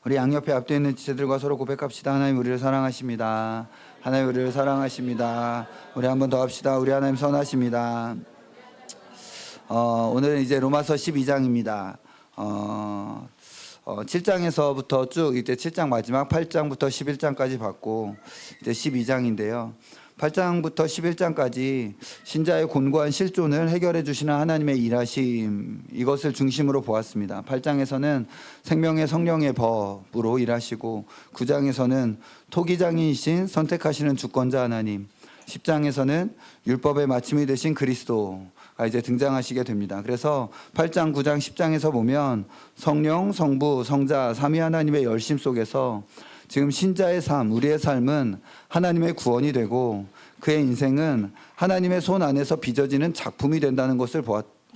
우리 양옆에 앞에 있는 지체들과 서로 고백합시다. 하나님 우리를 사랑하십니다. 하나님 우리를 사랑하십니다. 우리 한 번 더 합시다. 우리 하나님 선하십니다. 오늘은 이제 로마서 12장입니다. 7장에서부터 쭉 이제 7장 마지막 8장부터 11장까지 봤고 이제 12장인데요. 8장부터 11장까지 신자의 곤고한 실존을 해결해 주시는 하나님의 일하심, 이것을 중심으로 보았습니다. 8장에서는 생명의 성령의 법으로 일하시고 9장에서는 토기장이신 선택하시는 주권자 하나님, 10장에서는 율법의 마침이 되신 그리스도가 이제 등장하시게 됩니다. 그래서 8장, 9장, 10장에서 보면 성령, 성부, 성자, 삼위 하나님의 열심 속에서 지금 신자의 삶, 우리의 삶은 하나님의 구원이 되고 그의 인생은 하나님의 손 안에서 빚어지는 작품이 된다는 것을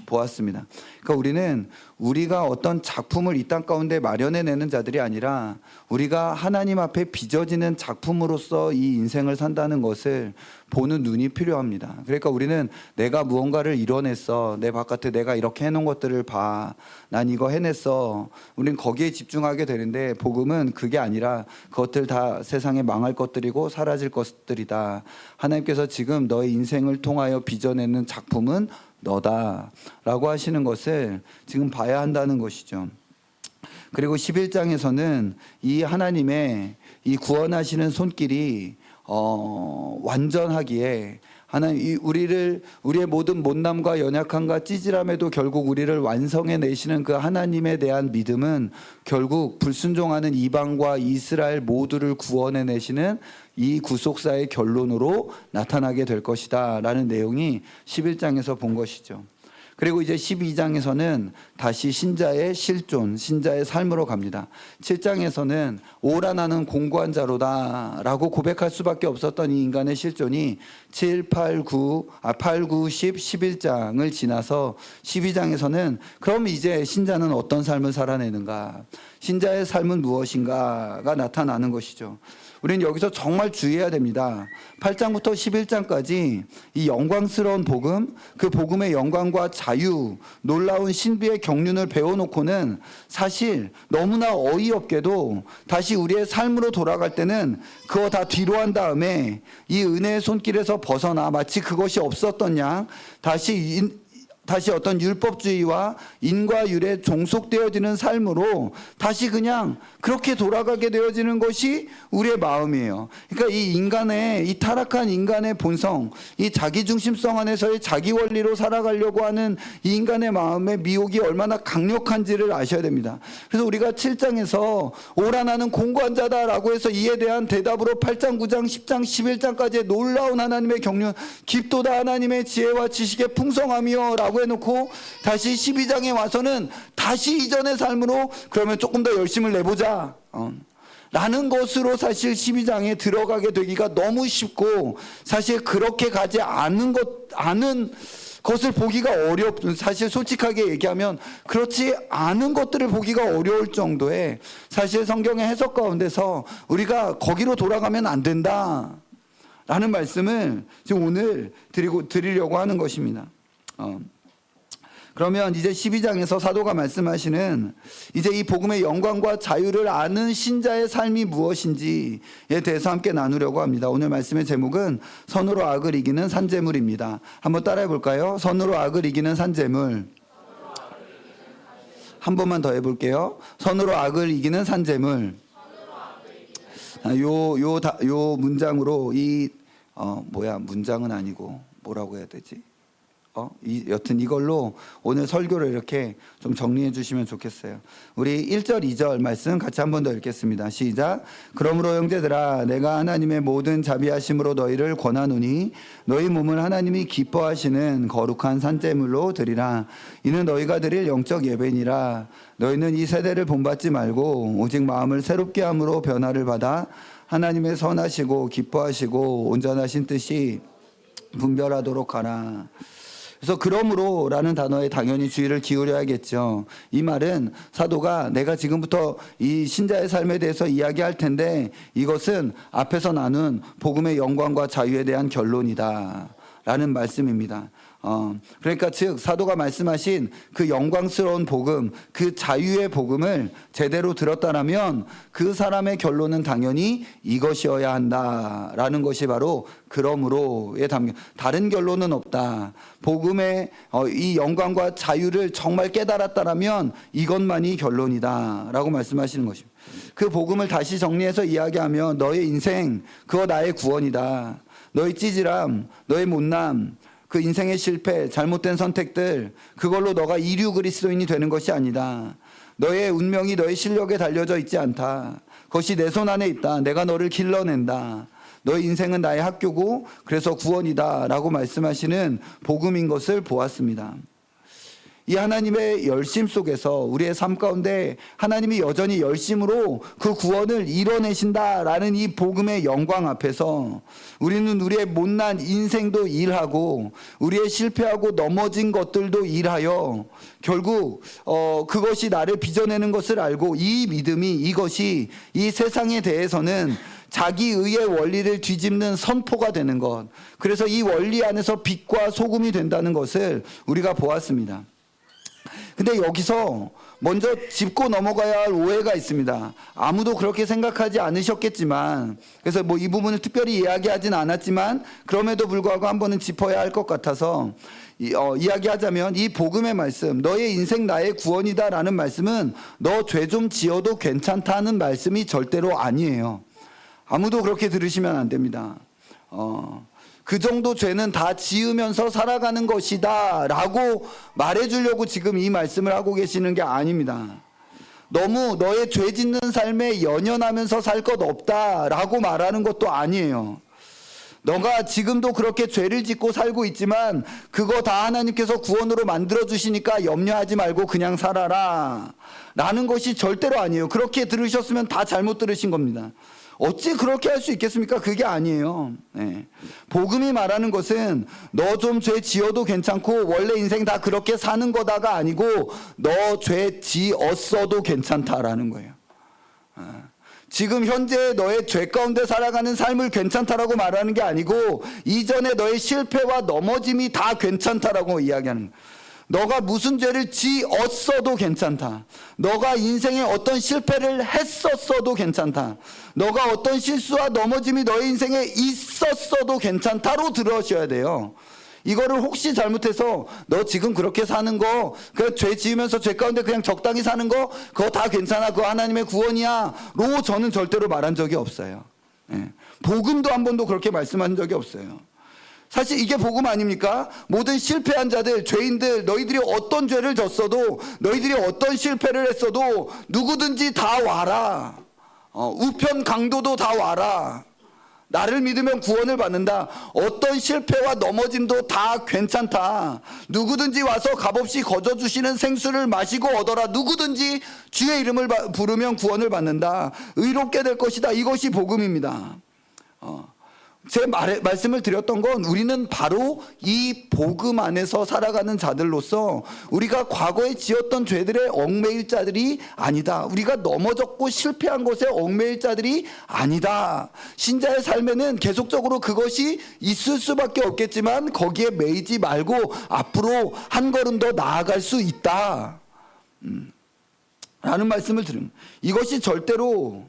보았습니다. 그러니까 우리는 우리가 어떤 작품을 이 땅 가운데 마련해내는 자들이 아니라 우리가 하나님 앞에 빚어지는 작품으로서 이 인생을 산다는 것을 보는 눈이 필요합니다. 그러니까 우리는 내가 무언가를 이뤄냈어, 내 바깥에 내가 이렇게 해놓은 것들을 봐, 난 이거 해냈어, 우린 거기에 집중하게 되는데 복음은 그게 아니라 그것들 다 세상에 망할 것들이고 사라질 것들이다. 하나님께서 지금 너의 인생을 통하여 빚어내는 작품은 너다라고 하시는 것을 지금 봐야 한다는 것이죠. 그리고 11장에서는 이 하나님의 이 구원하시는 손길이 완전하기에 하나님 우리의 모든 못남과 연약함과 찌질함에도 결국 우리를 완성해 내시는 그 하나님에 대한 믿음은 결국 불순종하는 이방과 이스라엘 모두를 구원해 내시는 이 구속사의 결론으로 나타나게 될 것이다 라는 내용이 11장에서 본 것이죠. 그리고 이제 12장에서는 다시 신자의 실존, 신자의 삶으로 갑니다. 7장에서는 오라 나는 공고한 자로다 라고 고백할 수밖에 없었던 이 인간의 실존이 8, 9, 10, 11장을 지나서 12장에서는 그럼 이제 신자는 어떤 삶을 살아내는가, 신자의 삶은 무엇인가가 나타나는 것이죠. 우리는 여기서 정말 주의해야 됩니다. 8장부터 11장까지 이 영광스러운 복음, 그 복음의 영광과 자유, 놀라운 신비의 경륜을 배워놓고는 사실 너무나 어이없게도 다시 우리의 삶으로 돌아갈 때는 그거 다 뒤로 한 다음에 이 은혜의 손길에서 벗어나 마치 그것이 없었던 양 다시 어떤 율법주의와 인과율에 종속되어지는 삶으로 다시 그냥 그렇게 돌아가게 되어지는 것이 우리의 마음이에요. 그러니까 이 타락한 인간의 본성, 이 자기중심성 안에서의 자기 원리로 살아가려고 하는 이 인간의 마음의 미혹이 얼마나 강력한지를 아셔야 됩니다. 그래서 우리가 7장에서 오라 나는 공고한 자다라고 해서 이에 대한 대답으로 8장, 9장, 10장, 11장까지의 놀라운 하나님의 경륜, 깊도다 하나님의 지혜와 지식의 풍성함이여 라고 해놓고 다시 12장에 와서는 다시 이전의 삶으로 그러면 조금 더 열심을 내보자 라는 것으로 사실 12장에 들어가게 되기가 너무 쉽고 사실 그렇게 가지 않은 것을 보기가 사실 솔직하게 얘기하면 그렇지 않은 것들을 보기가 어려울 정도의 사실 성경의 해석 가운데서 우리가 거기로 돌아가면 안 된다 라는 말씀을 지금 오늘 드리려고 하는 것입니다. 그러면 이제 12장에서 사도가 말씀하시는 이제 이 복음의 영광과 자유를 아는 신자의 삶이 무엇인지에 대해서 함께 나누려고 합니다. 오늘 말씀의 제목은 선으로 악을 이기는 산재물입니다. 한번 따라해 볼까요? 선으로 악을 이기는 산재물. 한 번만 더 해볼게요. 선으로 악을 이기는 산재물. 요 문장으로 문장은 아니고 뭐라고 해야 되지? 여튼 이걸로 오늘 설교를 이렇게 좀 정리해 주시면 좋겠어요. 우리 1절 2절 말씀 같이 한 번 더 읽겠습니다. 시작. 그러므로 형제들아 내가 하나님의 모든 자비하심으로 너희를 권하노니 너희 몸을 하나님이 기뻐하시는 거룩한 산재물로 드리라. 이는 너희가 드릴 영적 예배니라. 너희는 이 세대를 본받지 말고 오직 마음을 새롭게 함으로 변화를 받아 하나님의 선하시고 기뻐하시고 온전하신 뜻이 분별하도록 하라. 그래서 그러므로 라는 단어에 당연히 주의를 기울여야겠죠. 이 말은 사도가 내가 지금부터 이 신자의 삶에 대해서 이야기할 텐데 이것은 앞에서 나눈 복음의 영광과 자유에 대한 결론이다 라는 말씀입니다. 그러니까 즉 사도가 말씀하신 그 영광스러운 복음, 그 자유의 복음을 제대로 들었다라면 그 사람의 결론은 당연히 이것이어야 한다라는 것이 바로 그러므로에 담겨, 다른 결론은 없다. 복음의 이 영광과 자유를 정말 깨달았다라면 이것만이 결론이다라고 말씀하시는 것입니다. 그 복음을 다시 정리해서 이야기하면 너의 인생 그거 나의 구원이다. 너의 찌질함, 너의 못남, 그 인생의 실패, 잘못된 선택들, 그걸로 너가 이류 그리스도인이 되는 것이 아니다. 너의 운명이 너의 실력에 달려져 있지 않다. 그것이 내 손 안에 있다. 내가 너를 길러낸다. 너의 인생은 나의 학교고 그래서 구원이다 라고 말씀하시는 복음인 것을 보았습니다. 이 하나님의 열심 속에서 우리의 삶 가운데 하나님이 여전히 열심으로 그 구원을 이뤄내신다라는 이 복음의 영광 앞에서 우리는 우리의 못난 인생도 일하고 우리의 실패하고 넘어진 것들도 일하여 결국 그것이 나를 빚어내는 것을 알고 이 믿음이 이것이 이 세상에 대해서는 자기 의의 원리를 뒤집는 선포가 되는 것. 그래서 이 원리 안에서 빛과 소금이 된다는 것을 우리가 보았습니다. 근데 여기서 먼저 짚고 넘어가야 할 오해가 있습니다. 아무도 그렇게 생각하지 않으셨겠지만, 그래서 뭐 이 부분을 특별히 이야기하진 않았지만 그럼에도 불구하고 한 번은 짚어야 할 것 같아서 이야기하자면 이 복음의 말씀, 너의 인생 나의 구원이다라는 말씀은 너 죄 좀 지어도 괜찮다는 말씀이 절대로 아니에요. 아무도 그렇게 들으시면 안 됩니다. 그 정도 죄는 다 지으면서 살아가는 것이다 라고 말해주려고 지금 이 말씀을 하고 계시는 게 아닙니다. 너무 너의 죄 짓는 삶에 연연하면서 살 것 없다 라고 말하는 것도 아니에요. 너가 지금도 그렇게 죄를 짓고 살고 있지만 그거 다 하나님께서 구원으로 만들어주시니까 염려하지 말고 그냥 살아라 라는 것이 절대로 아니에요. 그렇게 들으셨으면 다 잘못 들으신 겁니다. 어찌 그렇게 할 수 있겠습니까? 그게 아니에요. 네. 복음이 말하는 것은 너 좀 죄 지어도 괜찮고 원래 인생 다 그렇게 사는 거다가 아니고 너 죄 지었어도 괜찮다라는 거예요. 지금 현재 너의 죄 가운데 살아가는 삶을 괜찮다라고 말하는 게 아니고 이전에 너의 실패와 넘어짐이 다 괜찮다라고 이야기하는 거예요. 너가 무슨 죄를 지었어도 괜찮다. 너가 인생에 어떤 실패를 했었어도 괜찮다. 너가 어떤 실수와 넘어짐이 너의 인생에 있었어도 괜찮다로 들으셔야 돼요. 이거를 혹시 잘못해서 너 지금 그렇게 사는 거, 그 죄 지으면서 죄 가운데 그냥 적당히 사는 거, 그거 다 괜찮아. 그거 하나님의 구원이야. 로 저는 절대로 말한 적이 없어요. 예. 복음도 한 번도 그렇게 말씀한 적이 없어요. 사실 이게 복음 아닙니까? 모든 실패한 자들, 죄인들, 너희들이 어떤 죄를 졌어도, 너희들이 어떤 실패를 했어도 누구든지 다 와라. 우편 강도도 다 와라. 나를 믿으면 구원을 받는다. 어떤 실패와 넘어짐도 다 괜찮다. 누구든지 와서 값없이 거저주시는 생수를 마시고 얻어라. 누구든지 주의 이름을 부르면 구원을 받는다. 의롭게 될 것이다. 이것이 복음입니다. 제 말씀을 드렸던 건 우리는 바로 이 복음 안에서 살아가는 자들로서 우리가 과거에 지었던 죄들의 얽매일 자들이 아니다. 우리가 넘어졌고 실패한 것에 얽매일 자들이 아니다. 신자의 삶에는 계속적으로 그것이 있을 수밖에 없겠지만 거기에 매이지 말고 앞으로 한 걸음 더 나아갈 수 있다. 라는 말씀을 드립니다. 이것이 절대로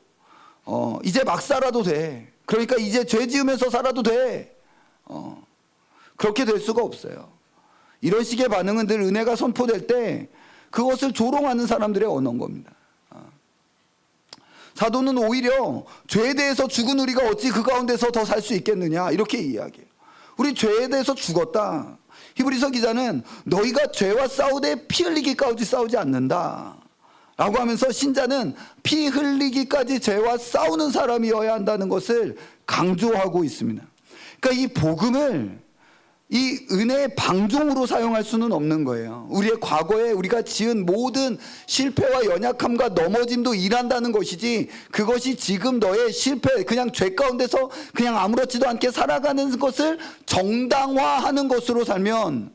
이제 막 살아도 돼. 그러니까 이제 죄 지으면서 살아도 돼. 그렇게 될 수가 없어요. 이런 식의 반응은 늘 은혜가 선포될 때 그것을 조롱하는 사람들의 언어인 겁니다. 사도는 오히려 죄에 대해서 죽은 우리가 어찌 그 가운데서 더 살 수 있겠느냐 이렇게 이야기해요. 우리 죄에 대해서 죽었다. 히브리서 기자는 너희가 죄와 싸우되 피 흘리기까지 싸우지 않는다 라고 하면서 신자는 피 흘리기까지 죄와 싸우는 사람이어야 한다는 것을 강조하고 있습니다. 그러니까 이 복음을 이 은혜의 방종으로 사용할 수는 없는 거예요. 우리의 과거에 우리가 지은 모든 실패와 연약함과 넘어짐도 일한다는 것이지 그것이 지금 너의 실패 그냥 죄 가운데서 그냥 아무렇지도 않게 살아가는 것을 정당화하는 것으로 살면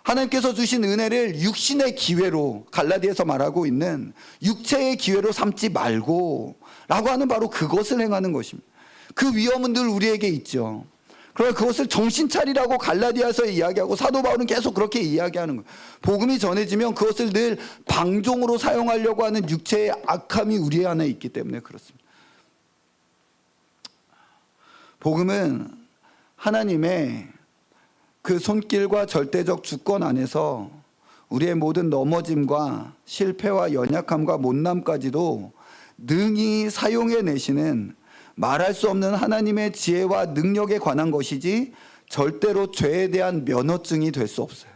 하나님께서 주신 은혜를 육신의 기회로 갈라디아서 말하고 있는 육체의 기회로 삼지 말고 라고 하는 바로 그것을 행하는 것입니다. 그 위험은 늘 우리에게 있죠. 그러나 그것을 정신 차리라고 갈라디아서 이야기하고 사도 바울은 계속 그렇게 이야기하는 거예요. 복음이 전해지면 그것을 늘 방종으로 사용하려고 하는 육체의 악함이 우리 안에 있기 때문에 그렇습니다. 복음은 하나님의 그 손길과 절대적 주권 안에서 우리의 모든 넘어짐과 실패와 연약함과 못남까지도 능히 사용해내시는 말할 수 없는 하나님의 지혜와 능력에 관한 것이지 절대로 죄에 대한 면허증이 될 수 없어요.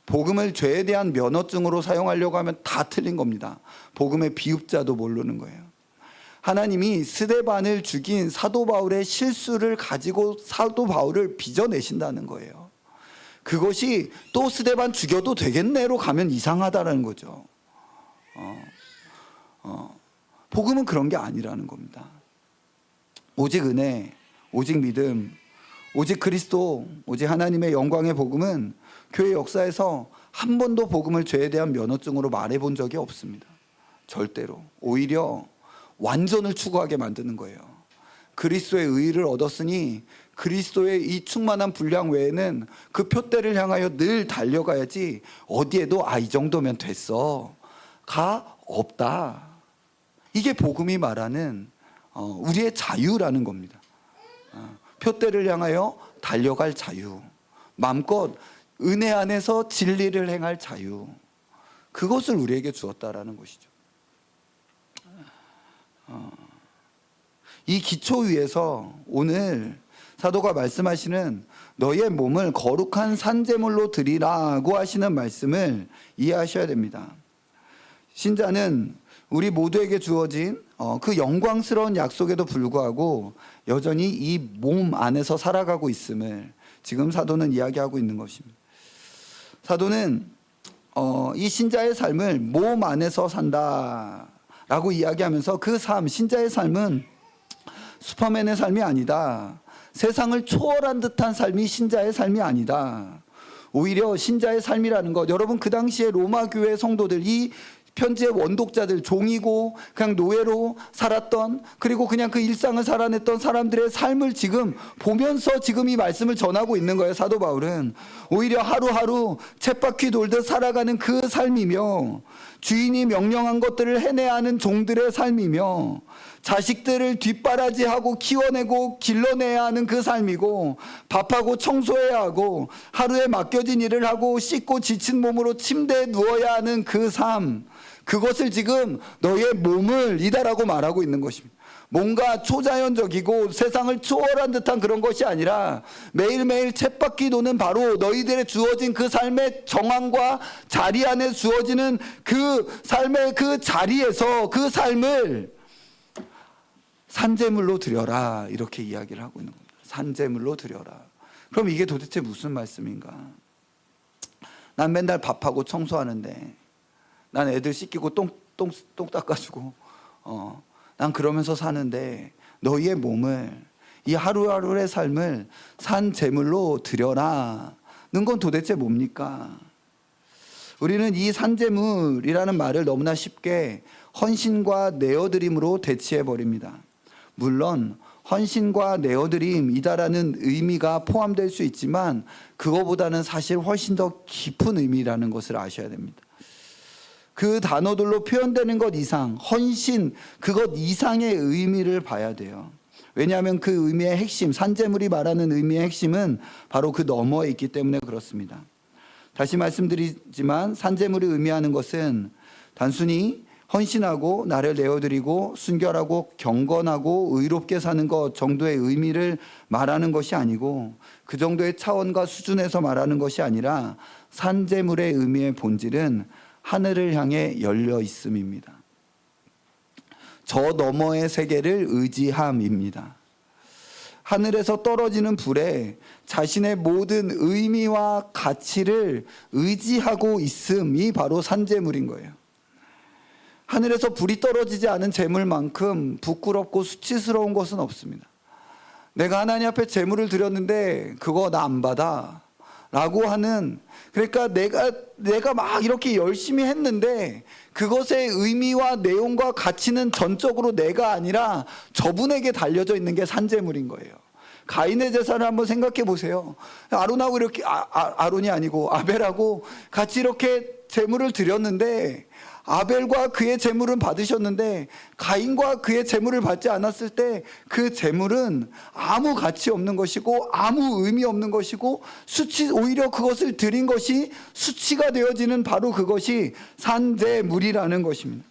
복음을 죄에 대한 면허증으로 사용하려고 하면 다 틀린 겁니다. 복음의 비읍자도 모르는 거예요. 하나님이 스데반을 죽인 사도 바울의 실수를 가지고 사도 바울을 빚어내신다는 거예요. 그것이 또 스데반 죽여도 되겠네로 가면 이상하다라는 거죠. 복음은 그런 게 아니라는 겁니다. 오직 은혜, 오직 믿음, 오직 그리스도, 오직 하나님의 영광의 복음은 교회 역사에서 한 번도 복음을 죄에 대한 면허증으로 말해본 적이 없습니다. 절대로. 오히려 완전을 추구하게 만드는 거예요. 그리스도의 의를 얻었으니 그리스도의 이 충만한 분량 외에는 그 표대를 향하여 늘 달려가야지 어디에도 이 정도면 됐어 가 없다. 이게 복음이 말하는 우리의 자유라는 겁니다. 표대를 향하여 달려갈 자유, 마음껏 은혜 안에서 진리를 행할 자유, 그것을 우리에게 주었다라는 것이죠. 이 기초 위에서 오늘 사도가 말씀하시는 너의 몸을 거룩한 산제물로 드리라고 하시는 말씀을 이해하셔야 됩니다. 신자는 우리 모두에게 주어진 그 영광스러운 약속에도 불구하고 여전히 이 몸 안에서 살아가고 있음을 지금 사도는 이야기하고 있는 것입니다. 사도는 이 신자의 삶을 몸 안에서 산다라고 이야기하면서 그 삶, 신자의 삶은 슈퍼맨의 삶이 아니다. 세상을 초월한 듯한 삶이 신자의 삶이 아니다. 오히려 신자의 삶이라는 것, 여러분 그 당시에 로마 교회 성도들, 이 편지의 원독자들, 종이고 그냥 노예로 살았던, 그리고 그냥 그 일상을 살아냈던 사람들의 삶을 지금 보면서 지금 이 말씀을 전하고 있는 거예요. 사도 바울은 오히려 하루하루 쳇바퀴 돌듯 살아가는 그 삶이며, 주인이 명령한 것들을 해내야 하는 종들의 삶이며, 자식들을 뒷바라지하고 키워내고 길러내야 하는 그 삶이고, 밥하고 청소해야 하고 하루에 맡겨진 일을 하고 씻고 지친 몸으로 침대에 누워야 하는 그 삶, 그것을 지금 너의 몸을 이다라고 말하고 있는 것입니다. 뭔가 초자연적이고 세상을 초월한 듯한 그런 것이 아니라 매일매일 쳇바퀴 도는 바로 너희들의 주어진 그 삶의 정황과 자리 안에 주어지는 그 삶의 그 자리에서 그 삶을 산제물로 드려라, 이렇게 이야기를 하고 있는 겁니다. 산제물로 드려라. 그럼 이게 도대체 무슨 말씀인가? 난 맨날 밥하고 청소하는데, 난 애들 씻기고 똥 닦아주고 난 그러면서 사는데 너희의 몸을, 이 하루하루의 삶을 산제물로 드려라는 건 도대체 뭡니까? 우리는 이 산제물이라는 말을 너무나 쉽게 헌신과 내어드림으로 대치해버립니다. 물론 헌신과 내어드림이다라는 의미가 포함될 수 있지만 그거보다는 사실 훨씬 더 깊은 의미라는 것을 아셔야 됩니다. 그 단어들로 표현되는 것 이상, 헌신, 그것 이상의 의미를 봐야 돼요. 왜냐하면 그 의미의 핵심, 산제물이 말하는 의미의 핵심은 바로 그 너머에 있기 때문에 그렇습니다. 다시 말씀드리지만 산제물이 의미하는 것은 단순히 헌신하고 나를 내어드리고 순결하고 경건하고 의롭게 사는 것 정도의 의미를 말하는 것이 아니고, 그 정도의 차원과 수준에서 말하는 것이 아니라 산제물의 의미의 본질은 하늘을 향해 열려 있음입니다. 저 너머의 세계를 의지함입니다. 하늘에서 떨어지는 불에 자신의 모든 의미와 가치를 의지하고 있음이 바로 산제물인 거예요. 하늘에서 불이 떨어지지 않은 제물만큼 부끄럽고 수치스러운 것은 없습니다. 내가 하나님 앞에 제물을 드렸는데 그거 나 안 받아 라고 하는, 그러니까 내가 막 이렇게 열심히 했는데 그것의 의미와 내용과 가치는 전적으로 내가 아니라 저분에게 달려져 있는 게 산제물인 거예요. 가인의 제사를 한번 생각해 보세요. 아론하고 이렇게 아론이 아니고 아벨하고 같이 이렇게 제물을 드렸는데, 아벨과 그의 제물은 받으셨는데 가인과 그의 제물을 받지 않았을 때 그 제물은 아무 가치 없는 것이고 아무 의미 없는 것이고 오히려 그것을 드린 것이 수치가 되어지는, 바로 그것이 산제물이라는 것입니다.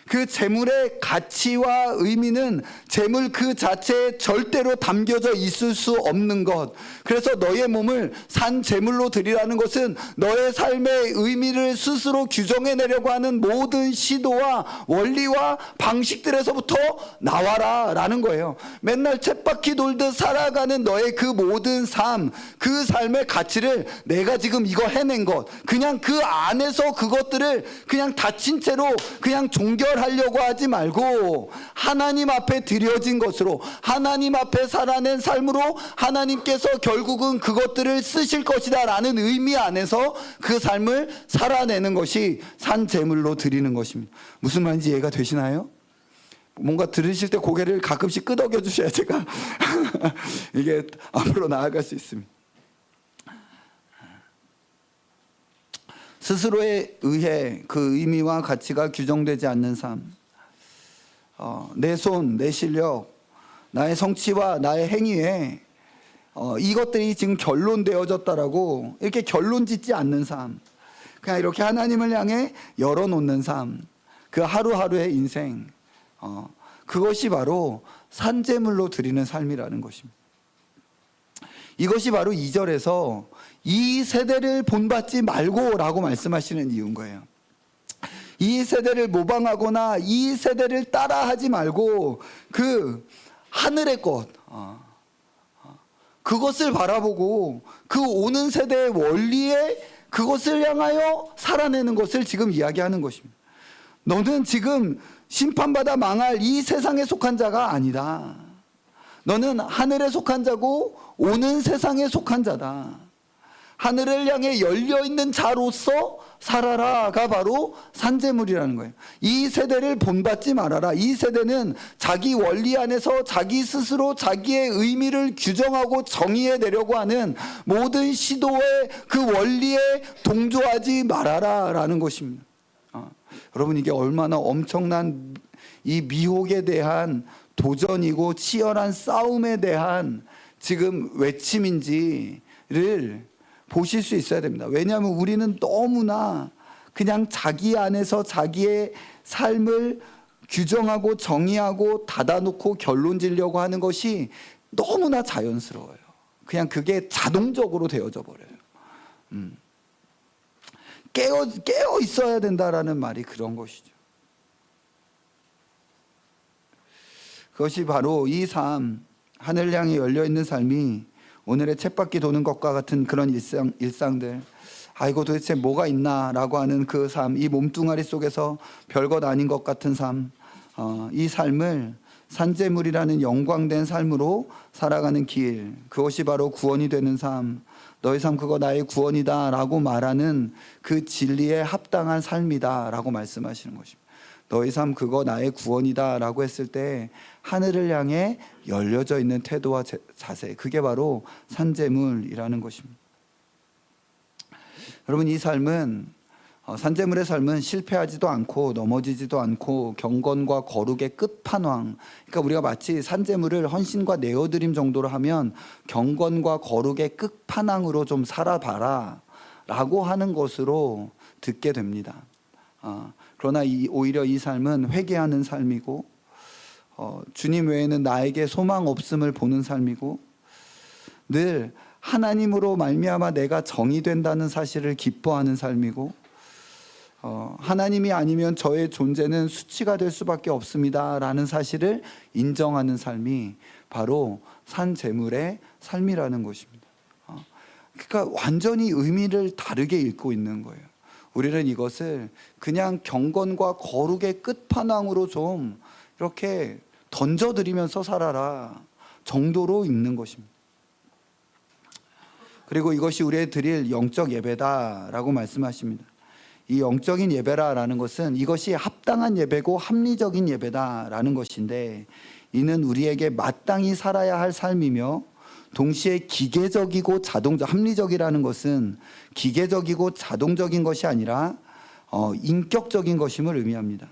그 제물의 가치와 의미는 제물 그 자체에 절대로 담겨져 있을 수 없는 것. 그래서 너의 몸을 산 제물로 드리라는 것은 너의 삶의 의미를 스스로 규정해내려고 하는 모든 시도와 원리와 방식들에서부터 나와라 라는 거예요. 맨날 쳇바퀴 돌듯 살아가는 너의 그 모든 삶, 그 삶의 가치를 내가 지금 이거 해낸 것, 그냥 그 안에서 그것들을 그냥 닫힌 채로 그냥 하려고 하지 말고 하나님 앞에 드려진 것으로, 하나님 앞에 살아낸 삶으로 하나님께서 결국은 그것들을 쓰실 것이다 라는 의미 안에서 그 삶을 살아내는 것이 산제물로 드리는 것입니다. 무슨 말인지 이해가 되시나요? 뭔가 들으실 때 고개를 가끔씩 끄덕여 주셔야 제가 이게 앞으로 나아갈 수 있습니다. 스스로에 의해 그 의미와 가치가 규정되지 않는 삶, 내 손, 내 실력, 나의 성취와 나의 행위에 이것들이 지금 결론되어졌다라고 이렇게 결론 짓지 않는 삶, 그냥 이렇게 하나님을 향해 열어놓는 삶, 그 하루하루의 인생, 그것이 바로 산제물로 드리는 삶이라는 것입니다. 이것이 바로 2절에서 이 세대를 본받지 말고 라고 말씀하시는 이유인 거예요. 이 세대를 모방하거나 이 세대를 따라하지 말고 그 하늘의 것, 그것을 바라보고 그 오는 세대의 원리에 그것을 향하여 살아내는 것을 지금 이야기하는 것입니다. 너는 지금 심판받아 망할 이 세상에 속한 자가 아니다. 너는 하늘에 속한 자고 오는 세상에 속한 자다. 하늘을 향해 열려있는 자로서 살아라가 바로 산제물이라는 거예요. 이 세대를 본받지 말아라. 이 세대는 자기 원리 안에서 자기 스스로 자기의 의미를 규정하고 정의해내려고 하는 모든 시도의 그 원리에 동조하지 말아라 라는 것입니다. 여러분, 이게 얼마나 엄청난 이 미혹에 대한 도전이고 치열한 싸움에 대한 지금 외침인지를 보실 수 있어야 됩니다. 왜냐하면 우리는 너무나 그냥 자기 안에서 자기의 삶을 규정하고 정의하고 닫아놓고 결론 지려고 하는 것이 너무나 자연스러워요. 그냥 그게 자동적으로 되어져 버려요. 깨어 있어야 된다라는 말이 그런 것이죠. 그것이 바로 이 삶, 하늘 향해 열려있는 삶이 오늘의 쳇바퀴 도는 것과 같은 그런 일상들, 아이고 도대체 뭐가 있나라고 하는 그 삶, 이 몸뚱아리 속에서 별것 아닌 것 같은 삶, 이 삶을 산제물이라는 영광된 삶으로 살아가는 길, 그것이 바로 구원이 되는 삶, 너의 삶 그거 나의 구원이다 라고 말하는 그 진리에 합당한 삶이다 라고 말씀하시는 것입니다. 너의 삶 그거 나의 구원이다 라고 했을 때 하늘을 향해 열려져 있는 태도와 자세, 그게 바로 산제물이라는 것입니다. 여러분, 이 삶은 산제물의 삶은 실패하지도 않고 넘어지지도 않고 경건과 거룩의 끝판왕, 그러니까 우리가 마치 산제물을 헌신과 내어드림 정도로 하면 경건과 거룩의 끝판왕으로 좀 살아봐라 라고 하는 것으로 듣게 됩니다. 그러나 오히려 이 삶은 회개하는 삶이고 주님 외에는 나에게 소망 없음을 보는 삶이고 늘 하나님으로 말미암아 내가 정의된다는 사실을 기뻐하는 삶이고 하나님이 아니면 저의 존재는 수치가 될 수밖에 없습니다 라는 사실을 인정하는 삶이 바로 산제물의 삶이라는 것입니다. 그러니까 완전히 의미를 다르게 읽고 있는 거예요. 우리는 이것을 그냥 경건과 거룩의 끝판왕으로 좀 이렇게 던져드리면서 살아라 정도로 읽는 것입니다. 그리고 이것이 우리의 드릴 영적 예배다라고 말씀하십니다. 이 영적인 예배라는 것은 이것이 합당한 예배고 합리적인 예배다라는 것인데, 이는 우리에게 마땅히 살아야 할 삶이며 동시에 기계적이고 합리적이라는 것은 기계적이고 자동적인 것이 아니라 인격적인 것임을 의미합니다.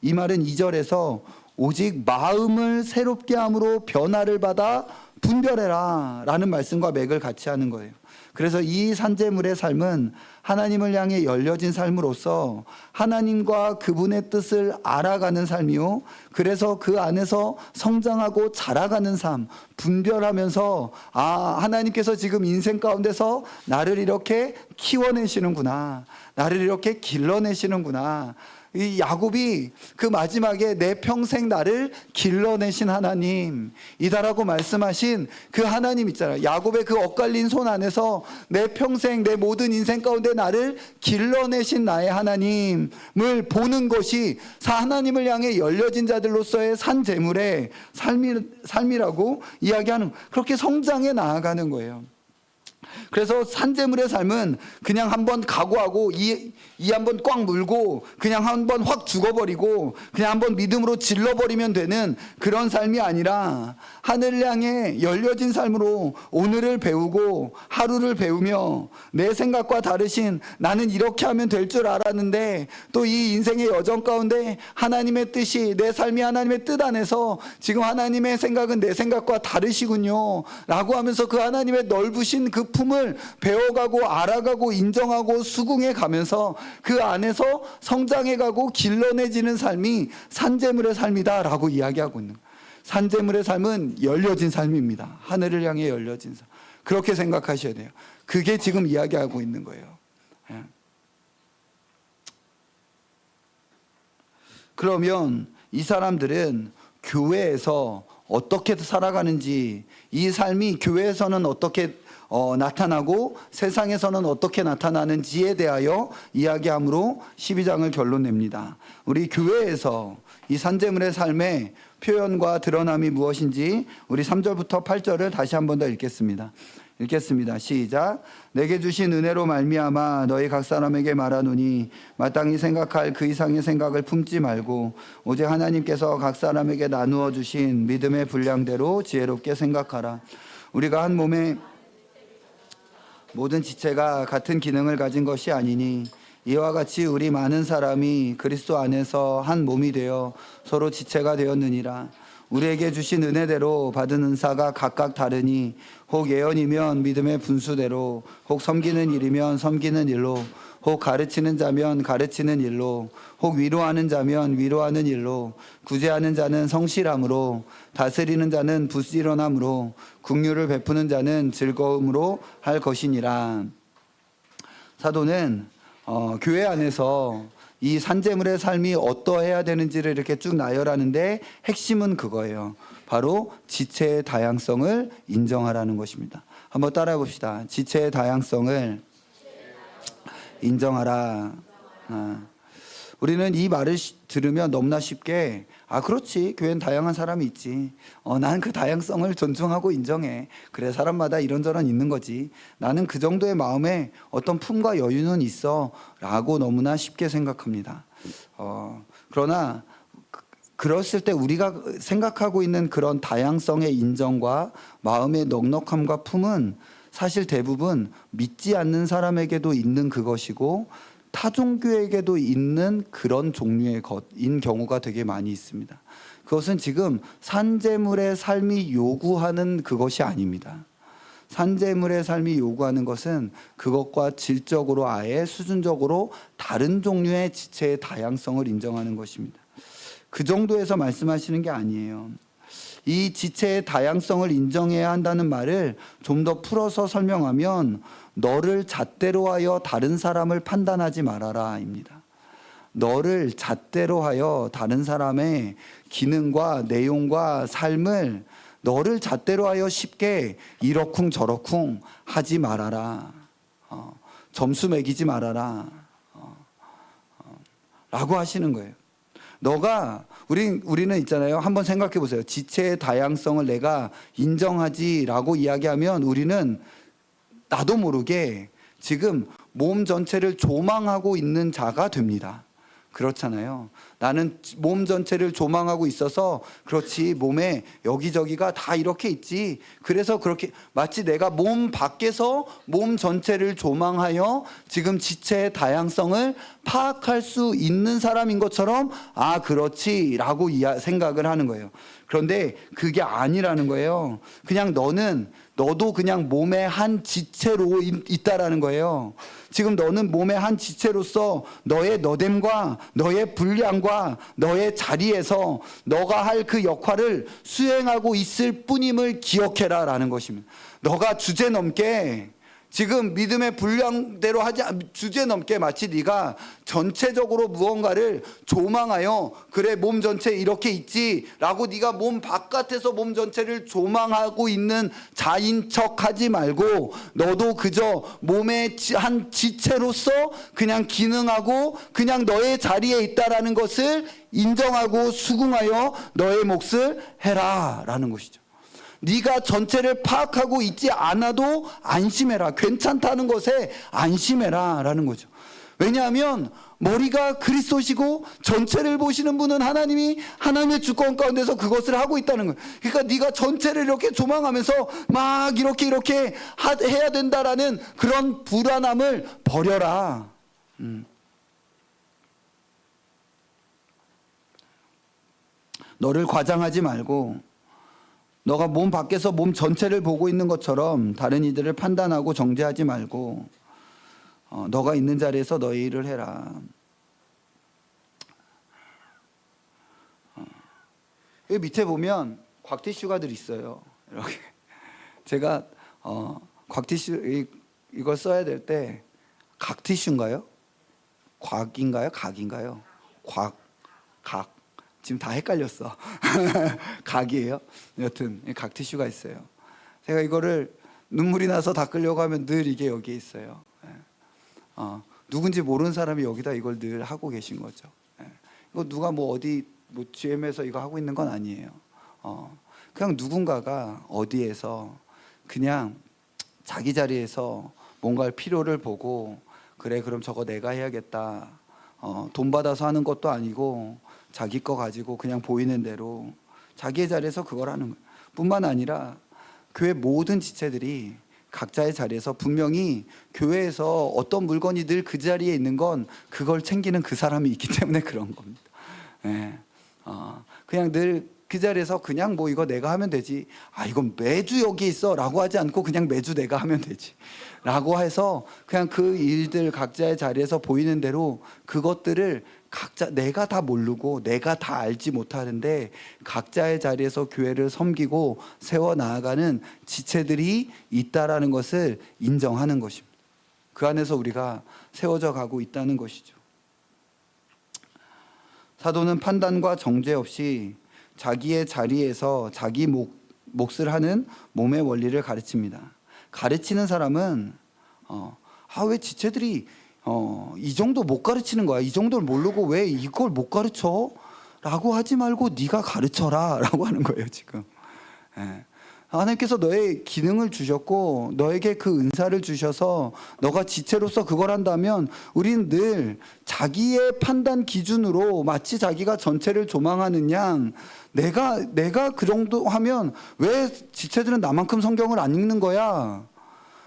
이 말은 2절에서 오직 마음을 새롭게 함으로 변화를 받아 분별해라 라는 말씀과 맥을 같이 하는 거예요. 그래서 이 산재물의 삶은 하나님을 향해 열려진 삶으로서 하나님과 그분의 뜻을 알아가는 삶이요, 그래서 그 안에서 성장하고 자라가는 삶, 분별하면서 하나님께서 지금 인생 가운데서 나를 이렇게 키워내시는구나, 나를 이렇게 길러내시는구나. 이 야곱이 그 마지막에 내 평생 나를 길러내신 하나님이다라고 말씀하신 그 하나님 있잖아요. 야곱의 그 엇갈린 손 안에서 내 평생 내 모든 인생 가운데 나를 길러내신 나의 하나님을 보는 것이 하나님을 향해 열려진 자들로서의 산재물의 삶이라고 이야기하는, 그렇게 성장해 나아가는 거예요. 그래서 산재물의 삶은 그냥 한번 각오하고 이 한번 꽉 물고 그냥 한번 확 죽어버리고 그냥 한번 믿음으로 질러버리면 되는 그런 삶이 아니라 하늘을 향해 열려진 삶으로 오늘을 배우고 하루를 배우며 내 생각과 다르신, 나는 이렇게 하면 될 줄 알았는데 또 이 인생의 여정 가운데 하나님의 뜻이, 내 삶이 하나님의 뜻 안에서 지금 하나님의 생각은 내 생각과 다르시군요 라고 하면서 그 하나님의 넓으신 그 품을 배워가고 알아가고 인정하고 수긍해 가면서 그 안에서 성장해가고 길러내지는 삶이 산재물의 삶이다 라고 이야기하고 있는 거예요. 산재물의 삶은 열려진 삶입니다. 하늘을 향해 열려진 삶. 그렇게 생각하셔야 돼요. 그게 지금 이야기하고 있는 거예요. 그러면 이 사람들은 교회에서 어떻게 살아가는지, 이 삶이 교회에서는 어떻게 나타나고 세상에서는 어떻게 나타나는지에 대하여 이야기함으로 12장을 결론 냅니다. 우리 교회에서 이 산재물의 삶의 표현과 드러남이 무엇인지 우리 3절부터 8절을 다시 한 번 더 읽겠습니다. 시작. 내게 주신 은혜로 말미암아 너희 각 사람에게 말하노니 마땅히 생각할 그 이상의 생각을 품지 말고 오직 하나님께서 각 사람에게 나누어 주신 믿음의 분량대로 지혜롭게 생각하라. 우리가 한 몸에 모든 지체가 같은 기능을 가진 것이 아니니 이와 같이 우리 많은 사람이 그리스도 안에서 한 몸이 되어 서로 지체가 되었느니라. 우리에게 주신 은혜대로 받은 은사가 각각 다르니 혹 예언이면 믿음의 분수대로, 혹 섬기는 일이면 섬기는 일로, 혹 가르치는 자면 가르치는 일로, 혹 위로하는 자면 위로하는 일로, 구제하는 자는 성실함으로, 다스리는 자는 부지런함으로, 긍휼을 베푸는 자는 즐거움으로 할 것이니라. 사도는 교회 안에서 이 산재물의 삶이 어떠해야 되는지를 이렇게 쭉 나열하는데 핵심은 그거예요. 바로 지체의 다양성을 인정하라는 것입니다. 한번 따라해 봅시다. 지체의 다양성을 인정하라. 우리는 이 말을 들으면 너무나 쉽게 그렇지, 교회는 다양한 사람이 있지. 나는 그 다양성을 존중하고 인정해. 그래, 사람마다 이런저런 있는 거지. 나는 그 정도의 마음에 어떤 품과 여유는 있어 라고 너무나 쉽게 생각합니다. 그러나 그랬을 때 우리가 생각하고 있는 그런 다양성의 인정과 마음의 넉넉함과 품은 사실 대부분 믿지 않는 사람에게도 있는 그것이고 타종교에게도 있는 그런 종류의 것인 경우가 되게 많이 있습니다. 그것은 지금 산재물의 삶이 요구하는 그것이 아닙니다. 산재물의 삶이 요구하는 것은 그것과 질적으로 아예 수준적으로 다른 종류의 지체의 다양성을 인정하는 것입니다. 그 정도에서 말씀하시는 게 아니에요. 이 지체의 다양성을 인정해야 한다는 말을 좀 더 풀어서 설명하면 너를 잣대로 하여 다른 사람을 판단하지 말아라 입니다. 너를 잣대로 하여 다른 사람의 기능과 내용과 삶을 너를 잣대로 하여 쉽게 이러쿵 저러쿵 하지 말아라. 점수 매기지 말아라. 라고 하시는 거예요. 우리는 있잖아요. 한번 생각해 보세요. 지체의 다양성을 내가 인정하지라고 이야기하면 우리는 나도 모르게 지금 몸 전체를 조망하고 있는 자가 됩니다. 그렇잖아요. 나는 몸 전체를 조망하고 있어서 그렇지, 몸에 여기저기가 다 이렇게 있지. 그래서 그렇게 마치 내가 몸 밖에서 몸 전체를 조망하여 지금 지체의 다양성을 파악할 수 있는 사람인 것처럼 아 그렇지 라고 생각을 하는 거예요. 그런데 그게 아니라는 거예요. 그냥 너도 그냥 몸의 한 지체로 있다라는 거예요. 지금 너는 몸의 한 지체로서 너의 너됨과 너의 분량과 너의 자리에서 너가 할 그 역할을 수행하고 있을 뿐임을 기억해라 라는 것입니다. 너가 주제넘게 지금 믿음의 분량대로 주제넘게 마치 네가 전체적으로 무언가를 조망하여 그래 몸 전체 이렇게 있지 라고 네가 몸 바깥에서 몸 전체를 조망하고 있는 자인 척 하지 말고 너도 그저 몸의 한 지체로서 그냥 기능하고 그냥 너의 자리에 있다라는 것을 인정하고 수긍하여 너의 몫을 해라 라는 것이죠. 네가 전체를 파악하고 있지 않아도 안심해라. 괜찮다는 것에 안심해라 라는 거죠. 왜냐하면 머리가 그리스도시고 전체를 보시는 분은 하나님이 하나님의 주권 가운데서 그것을 하고 있다는 거예요. 그러니까 네가 전체를 이렇게 조망하면서 막 이렇게 해야 된다라는 그런 불안함을 버려라. 너를 과장하지 말고 너가 몸 밖에서 몸 전체를 보고 있는 것처럼 다른 이들을 판단하고 정죄하지 말고 너가 있는 자리에서 너의 일을 해라. 여기 밑에 보면 곽티슈가들 있어요. 이렇게 제가 곽티슈 이걸 써야 될 때 각티슈인가요? 곽인가요? 각인가요? 각. 지금 다 헷갈렸어. 각이에요. 여튼 각 티슈가 있어요. 제가 이거를 눈물이 나서 닦으려고 하면 늘 이게 여기에 있어요. 누군지 모르는 사람이 여기다 이걸 늘 하고 계신 거죠. 이거 누가 어디 GM에서 이거 하고 있는 건 아니에요. 그냥 누군가가 어디에서 그냥 자기 자리에서 뭔가 필요를 보고 그래 그럼 저거 내가 해야겠다. 돈 받아서 하는 것도 아니고 자기 거 가지고 그냥 보이는 대로 자기의 자리에서 그걸 하는 거예요. 뿐만 아니라 교회 모든 지체들이 각자의 자리에서 분명히 교회에서 어떤 물건이 늘 그 자리에 있는 건 그걸 챙기는 그 사람이 있기 때문에 그런 겁니다. 네. 그냥 늘 그 자리에서 그냥 이거 내가 하면 되지. 이건 매주 여기 있어 라고 하지 않고 그냥 매주 내가 하면 되지 라고 해서 그냥 그 일들 각자의 자리에서 보이는 대로 그것들을 각자 내가 다 모르고 내가 다 알지 못하는데 각자의 자리에서 교회를 섬기고 세워 나아가는 지체들이 있다라는 것을 인정하는 것입니다. 그 안에서 우리가 세워져 가고 있다는 것이죠. 사도는 판단과 정죄 없이 자기의 자리에서 자기 몫을 하는 몸의 원리를 가르칩니다. 가르치는 사람은 왜 지체들이 이 정도 못 가르치는 거야. 이 정도를 모르고 왜 이걸 못 가르쳐? 라고 하지 말고 네가 가르쳐라 라고 하는 거예요 지금. 하나님께서 너의 기능을 주셨고 너에게 그 은사를 주셔서 너가 지체로서 그걸 한다면 우리는 늘 자기의 판단 기준으로 마치 자기가 전체를 조망하는 양 내가 그 정도 하면 왜 지체들은 나만큼 성경을 안 읽는 거야?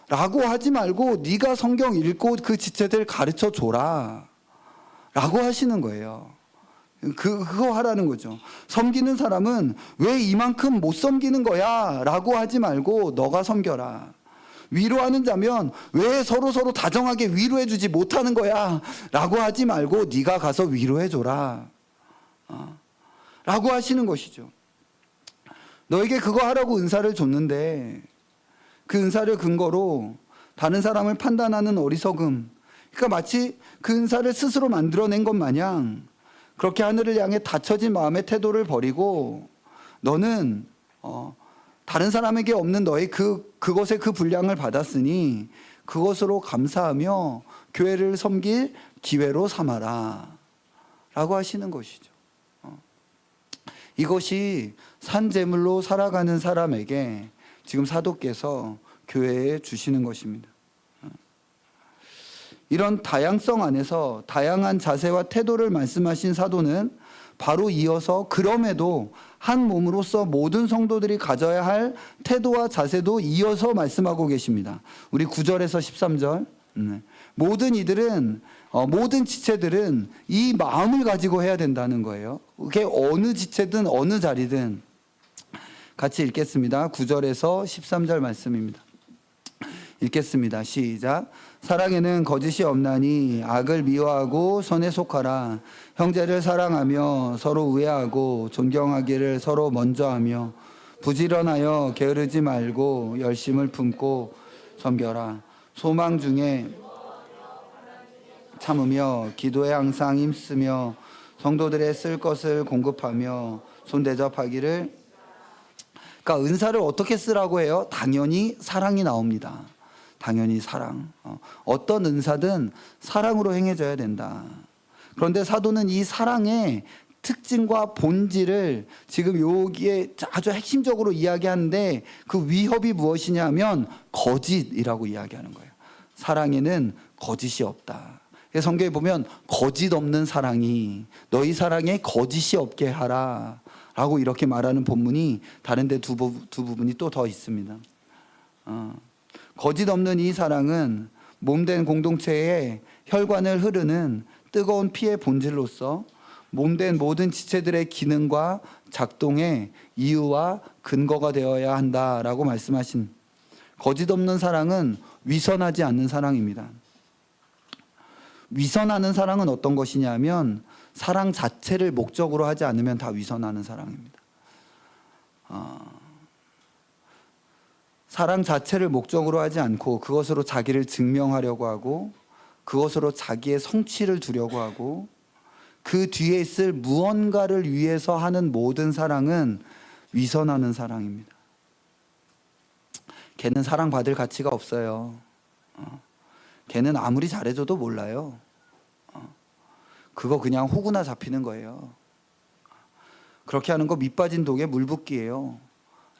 라고 하지 말고 네가 성경 읽고 그 지체들 가르쳐 줘라 라고 하시는 거예요. 그거 하라는 거죠. 섬기는 사람은 왜 이만큼 못 섬기는 거야 라고 하지 말고 너가 섬겨라. 위로하는 자면 왜 서로 다정하게 위로해 주지 못하는 거야 라고 하지 말고 네가 가서 위로해 줘라 라고 하시는 것이죠. 너에게 그거 하라고 은사를 줬는데 그 은사를 근거로 다른 사람을 판단하는 어리석음, 그러니까 마치 그 은사를 스스로 만들어낸 것 마냥 그렇게 하늘을 향해 닫혀진 마음의 태도를 버리고 너는 다른 사람에게 없는 너의 그것의 그 분량을 받았으니 그것으로 감사하며 교회를 섬길 기회로 삼아라 라고 하시는 것이죠. 이것이 산재물로 살아가는 사람에게 지금 사도께서 교회에 주시는 것입니다. 이런 다양성 안에서 다양한 자세와 태도를 말씀하신 사도는 바로 이어서 그럼에도 한 몸으로서 모든 성도들이 가져야 할 태도와 자세도 이어서 말씀하고 계십니다. 우리 9절에서 13절. 모든 이들은 모든 지체들은 이 마음을 가지고 해야 된다는 거예요. 그게 어느 지체든 어느 자리든. 같이 읽겠습니다. 9절에서 13절 말씀입니다. 읽겠습니다. 시작. 사랑에는 거짓이 없나니 악을 미워하고 선에 속하라. 형제를 사랑하며 서로 우애하고 존경하기를 서로 먼저 하며 부지런하여 게으르지 말고 열심을 품고 섬겨라. 소망 중에 참으며 기도에 항상 힘쓰며 성도들의 쓸 것을 공급하며 손대접하기를. 그러니까 은사를 어떻게 쓰라고 해요? 당연히 사랑이 나옵니다. 당연히 사랑. 어떤 은사든 사랑으로 행해져야 된다. 그런데 사도는 이 사랑의 특징과 본질을 지금 여기에 아주 핵심적으로 이야기하는데 그 위협이 무엇이냐면 거짓이라고 이야기하는 거예요. 사랑에는 거짓이 없다. 성경에 보면 거짓 없는 사랑이 너희 사랑에 거짓이 없게 하라 라고 이렇게 말하는 본문이 다른 데 두 부분이 또 더 있습니다. 거짓 없는 이 사랑은 몸된 공동체의 혈관을 흐르는 뜨거운 피의 본질로서 몸된 모든 지체들의 기능과 작동의 이유와 근거가 되어야 한다라고 말씀하신 거짓 없는 사랑은 위선하지 않는 사랑입니다. 위선하는 사랑은 어떤 것이냐면 사랑 자체를 목적으로 하지 않으면 다 위선하는 사랑입니다. 사랑 자체를 목적으로 하지 않고 그것으로 자기를 증명하려고 하고 그것으로 자기의 성취를 두려고 하고 그 뒤에 있을 무언가를 위해서 하는 모든 사랑은 위선하는 사랑입니다. 걔는 사랑받을 가치가 없어요. 걔는 아무리 잘해줘도 몰라요. 그거 그냥 호구나 잡히는 거예요. 그렇게 하는 거 밑빠진 독에 물 붓기예요.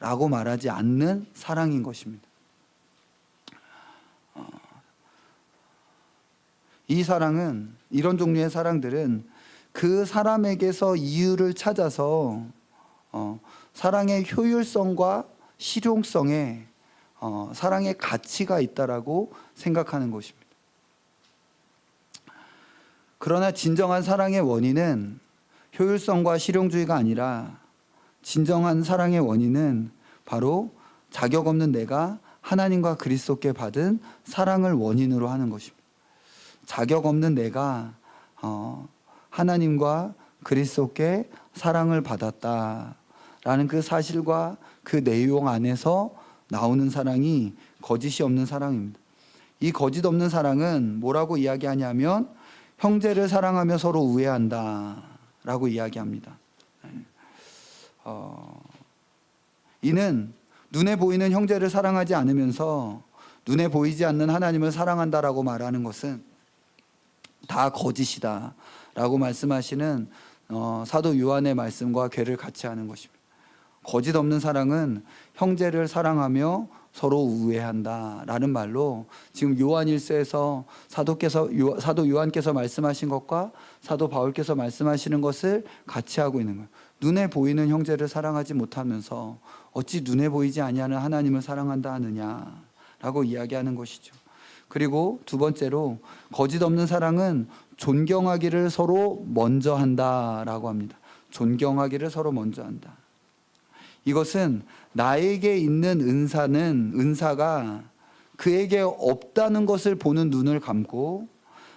라고 말하지 않는 사랑인 것입니다. 이 사랑은, 이런 종류의 사랑들은 그 사람에게서 이유를 찾아서 사랑의 효율성과 실용성에 사랑의 가치가 있다라고 생각하는 것입니다. 그러나 진정한 사랑의 원인은 효율성과 실용주의가 아니라 진정한 사랑의 원인은 바로 자격 없는 내가 하나님과 그리스도께 받은 사랑을 원인으로 하는 것입니다. 자격 없는 내가 하나님과 그리스도께 사랑을 받았다라는 그 사실과 그 내용 안에서 나오는 사랑이 거짓이 없는 사랑입니다. 이 거짓 없는 사랑은 뭐라고 이야기하냐면 형제를 사랑하며 서로 우애한다라고 이야기합니다. 이는 눈에 보이는 형제를 사랑하지 않으면서 눈에 보이지 않는 하나님을 사랑한다라고 말하는 것은 다 거짓이다라고 말씀하시는 사도 요한의 말씀과 괴를 같이 하는 것입니다. 거짓 없는 사랑은 형제를 사랑하며 서로 우애한다라는 말로 지금 요한 1서에서 사도 요한께서 말씀하신 것과 사도 바울께서 말씀하시는 것을 같이 하고 있는 거예요. 눈에 보이는 형제를 사랑하지 못하면서 어찌 눈에 보이지 아니하는 하나님을 사랑한다 하느냐라고 이야기하는 것이죠. 그리고 두 번째로 거짓 없는 사랑은 존경하기를 서로 먼저 한다라고 합니다. 존경하기를 서로 먼저 한다. 이것은 나에게 있는 은사가 그에게 없다는 것을 보는 눈을 감고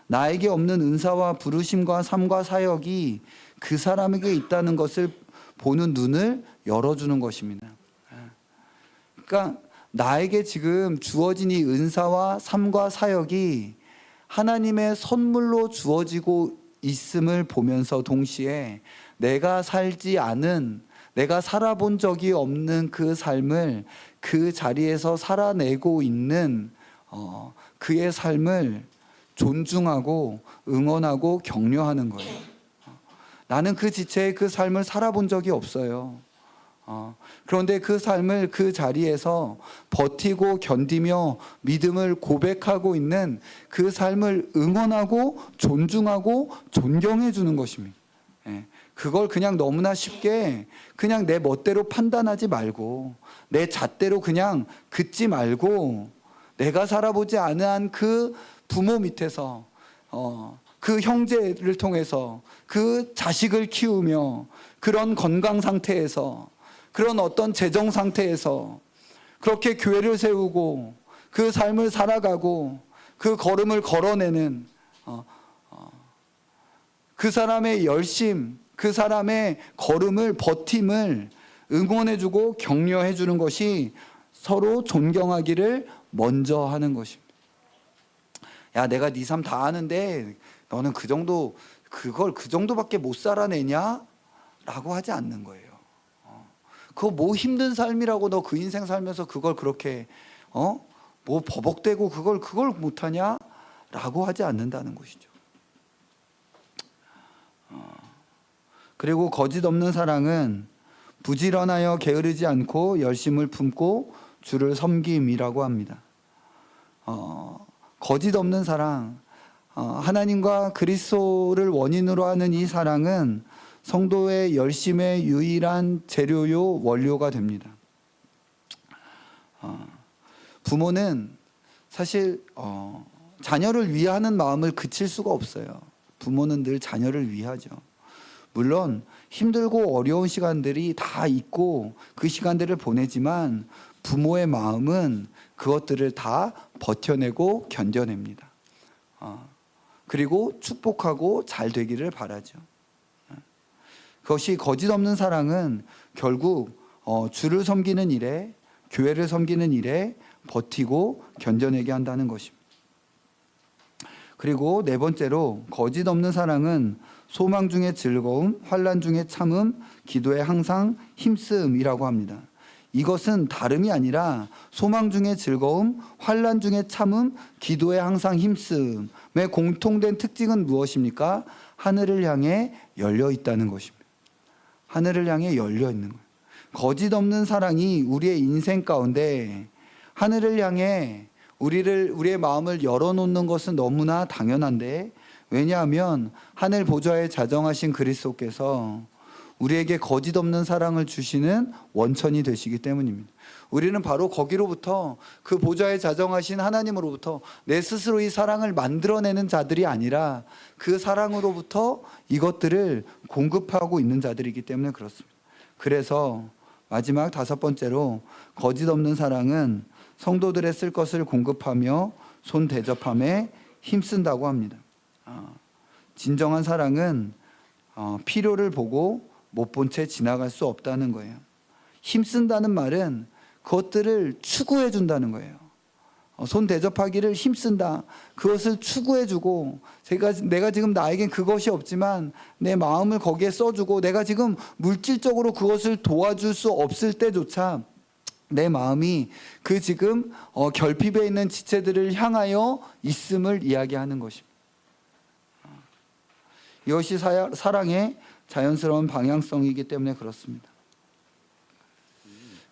나에게 없는 은사와 부르심과 삶과 사역이 그 사람에게 있다는 것을 보는 눈을 열어주는 것입니다. 그러니까 나에게 지금 주어진 이 은사와 삶과 사역이 하나님의 선물로 주어지고 있음을 보면서 동시에 내가 살지 않은, 내가 살아본 적이 없는 그 삶을 그 자리에서 살아내고 있는 그의 삶을 존중하고 응원하고 격려하는 거예요. 나는 그 지체의 그 삶을 살아본 적이 없어요. 그런데 그 삶을 그 자리에서 버티고 견디며 믿음을 고백하고 있는 그 삶을 응원하고 존중하고 존경해 주는 것입니다. 그걸 그냥 너무나 쉽게 그냥 내 멋대로 판단하지 말고 내 잣대로 그냥 긋지 말고 내가 살아보지 않은 그 부모 밑에서 그 형제를 통해서 그 자식을 키우며 그런 건강 상태에서 그런 어떤 재정 상태에서 그렇게 교회를 세우고 그 삶을 살아가고 그 걸음을 걸어내는 그 사람의 열심, 그 사람의 걸음을 버팀을 응원해주고 격려해주는 것이 서로 존경하기를 먼저 하는 것입니다. 야, 내가 네 삶 다 아는데 너는 그걸 그 정도밖에 못 살아내냐? 라고 하지 않는 거예요. 그거 뭐 힘든 삶이라고 너 그 인생 살면서 그걸 그렇게 뭐 버벅대고 그걸 못하냐? 라고 하지 않는다는 것이죠. 그리고 거짓 없는 사랑은 부지런하여 게으르지 않고 열심을 품고 주를 섬김이라고 합니다. 거짓 없는 사랑, 하나님과 그리스도를 원인으로 하는 이 사랑은 성도의 열심의 유일한 재료요 원료가 됩니다. 부모는 사실 자녀를 위하는 마음을 그칠 수가 없어요. 부모는 늘 자녀를 위하죠. 물론 힘들고 어려운 시간들이 다 있고 그 시간들을 보내지만 부모의 마음은 그것들을 다 버텨내고 견뎌냅니다. 그리고 축복하고 잘 되기를 바라죠. 그것이 거짓 없는 사랑은 결국 주를 섬기는 일에, 교회를 섬기는 일에 버티고 견뎌내게 한다는 것입니다. 그리고 네 번째로 거짓 없는 사랑은 소망 중에 즐거움, 환난 중에 참음, 기도에 항상 힘쓰음이라고 합니다. 이것은 다름이 아니라 소망 중에 즐거움, 환난 중에 참음, 기도에 항상 힘쓰음의 공통된 특징은 무엇입니까? 하늘을 향해 열려 있다는 것입니다. 하늘을 향해 열려 있는 거예요. 거짓 없는 사랑이 우리의 인생 가운데 하늘을 향해 우리의 마음을 열어놓는 것은 너무나 당연한데, 왜냐하면 하늘 보좌에 자정하신 그리스도께서 우리에게 거짓 없는 사랑을 주시는 원천이 되시기 때문입니다. 우리는 바로 거기로부터, 그 보좌에 자정하신 하나님으로부터 내 스스로 이 사랑을 만들어내는 자들이 아니라 그 사랑으로부터 이것들을 공급하고 있는 자들이기 때문에 그렇습니다. 그래서 마지막 다섯 번째로 거짓 없는 사랑은 성도들의 쓸 것을 공급하며 손 대접함에 힘쓴다고 합니다. 진정한 사랑은 필요를 보고 못 본 채 지나갈 수 없다는 거예요. 힘쓴다는 말은 그것들을 추구해 준다는 거예요. 손 대접하기를 힘쓴다. 그것을 추구해 주고, 내가 지금 나에겐 그것이 없지만 내 마음을 거기에 써주고, 내가 지금 물질적으로 그것을 도와줄 수 없을 때조차 내 마음이 그 지금 결핍에 있는 지체들을 향하여 있음을 이야기하는 것입니다. 이것이 사랑의 자연스러운 방향성이기 때문에 그렇습니다.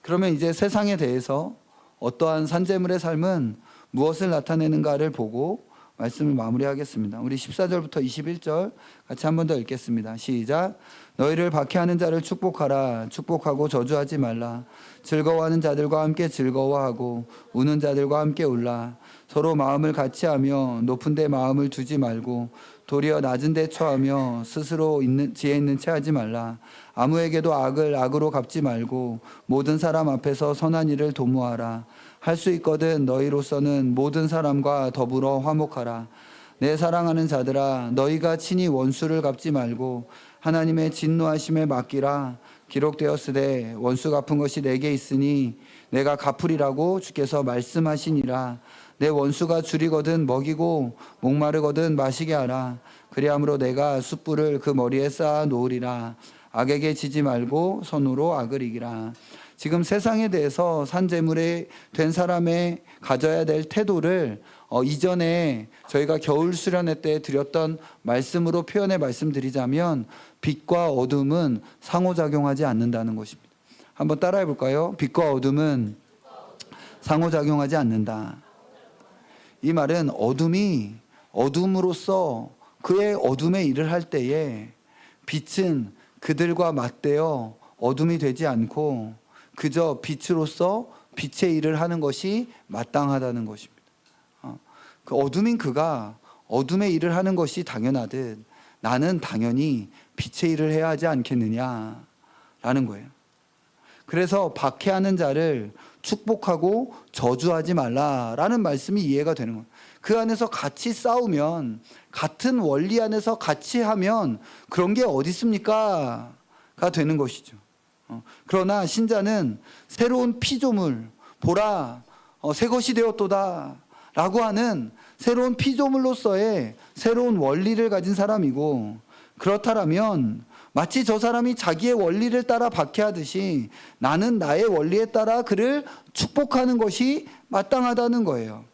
그러면 이제 세상에 대해서 어떠한 산재물의 삶은 무엇을 나타내는가를 보고 말씀을 마무리하겠습니다. 우리 14절부터 21절 같이 한 번 더 읽겠습니다. 시작. 너희를 박해하는 자를 축복하라. 축복하고 저주하지 말라. 즐거워하는 자들과 함께 즐거워하고 우는 자들과 함께 울라. 서로 마음을 같이하며 높은 데 마음을 두지 말고 도리어 낮은 데 처하며 스스로 지혜 있는 채 하지 말라. 아무에게도 악을 악으로 갚지 말고 모든 사람 앞에서 선한 일을 도모하라. 할 수 있거든 너희로서는 모든 사람과 더불어 화목하라. 내 사랑하는 자들아, 너희가 친히 원수를 갚지 말고 하나님의 진노하심에 맡기라. 기록되었으되 원수 갚은 것이 내게 있으니 내가 갚으리라고 주께서 말씀하시니라. 내 원수가 줄이거든 먹이고 목마르거든 마시게 하라. 그리함으로 내가 숯불을 그 머리에 쌓아 놓으리라. 악에게 지지 말고 선으로 악을 이기라. 지금 세상에 대해서 산재물에 된 사람의 가져야 될 태도를 이전에 저희가 겨울 수련회 때 드렸던 말씀으로 표현해 말씀드리자면 빛과 어둠은 상호작용하지 않는다는 것입니다. 한번 따라해 볼까요? 빛과 어둠은 상호작용하지 않는다. 이 말은 어둠이 어둠으로써 그의 어둠의 일을 할 때에 빛은 그들과 맞대어 어둠이 되지 않고 그저 빛으로서 빛의 일을 하는 것이 마땅하다는 것입니다. 그 어둠인 그가 어둠의 일을 하는 것이 당연하듯 나는 당연히 빛의 일을 해야 하지 않겠느냐라는 거예요. 그래서 박해하는 자를 축복하고 저주하지 말라라는 말씀이 이해가 되는 거예요. 그 안에서 같이 싸우면, 같은 원리 안에서 같이 하면 그런 게 어디 있습니까? 가 되는 것이죠. 그러나 신자는 새로운 피조물, 보라 새 것이 되었도다 라고 하는 새로운 피조물로서의 새로운 원리를 가진 사람이고, 그렇다면 마치 저 사람이 자기의 원리를 따라 박해하듯이 나는 나의 원리에 따라 그를 축복하는 것이 마땅하다는 거예요.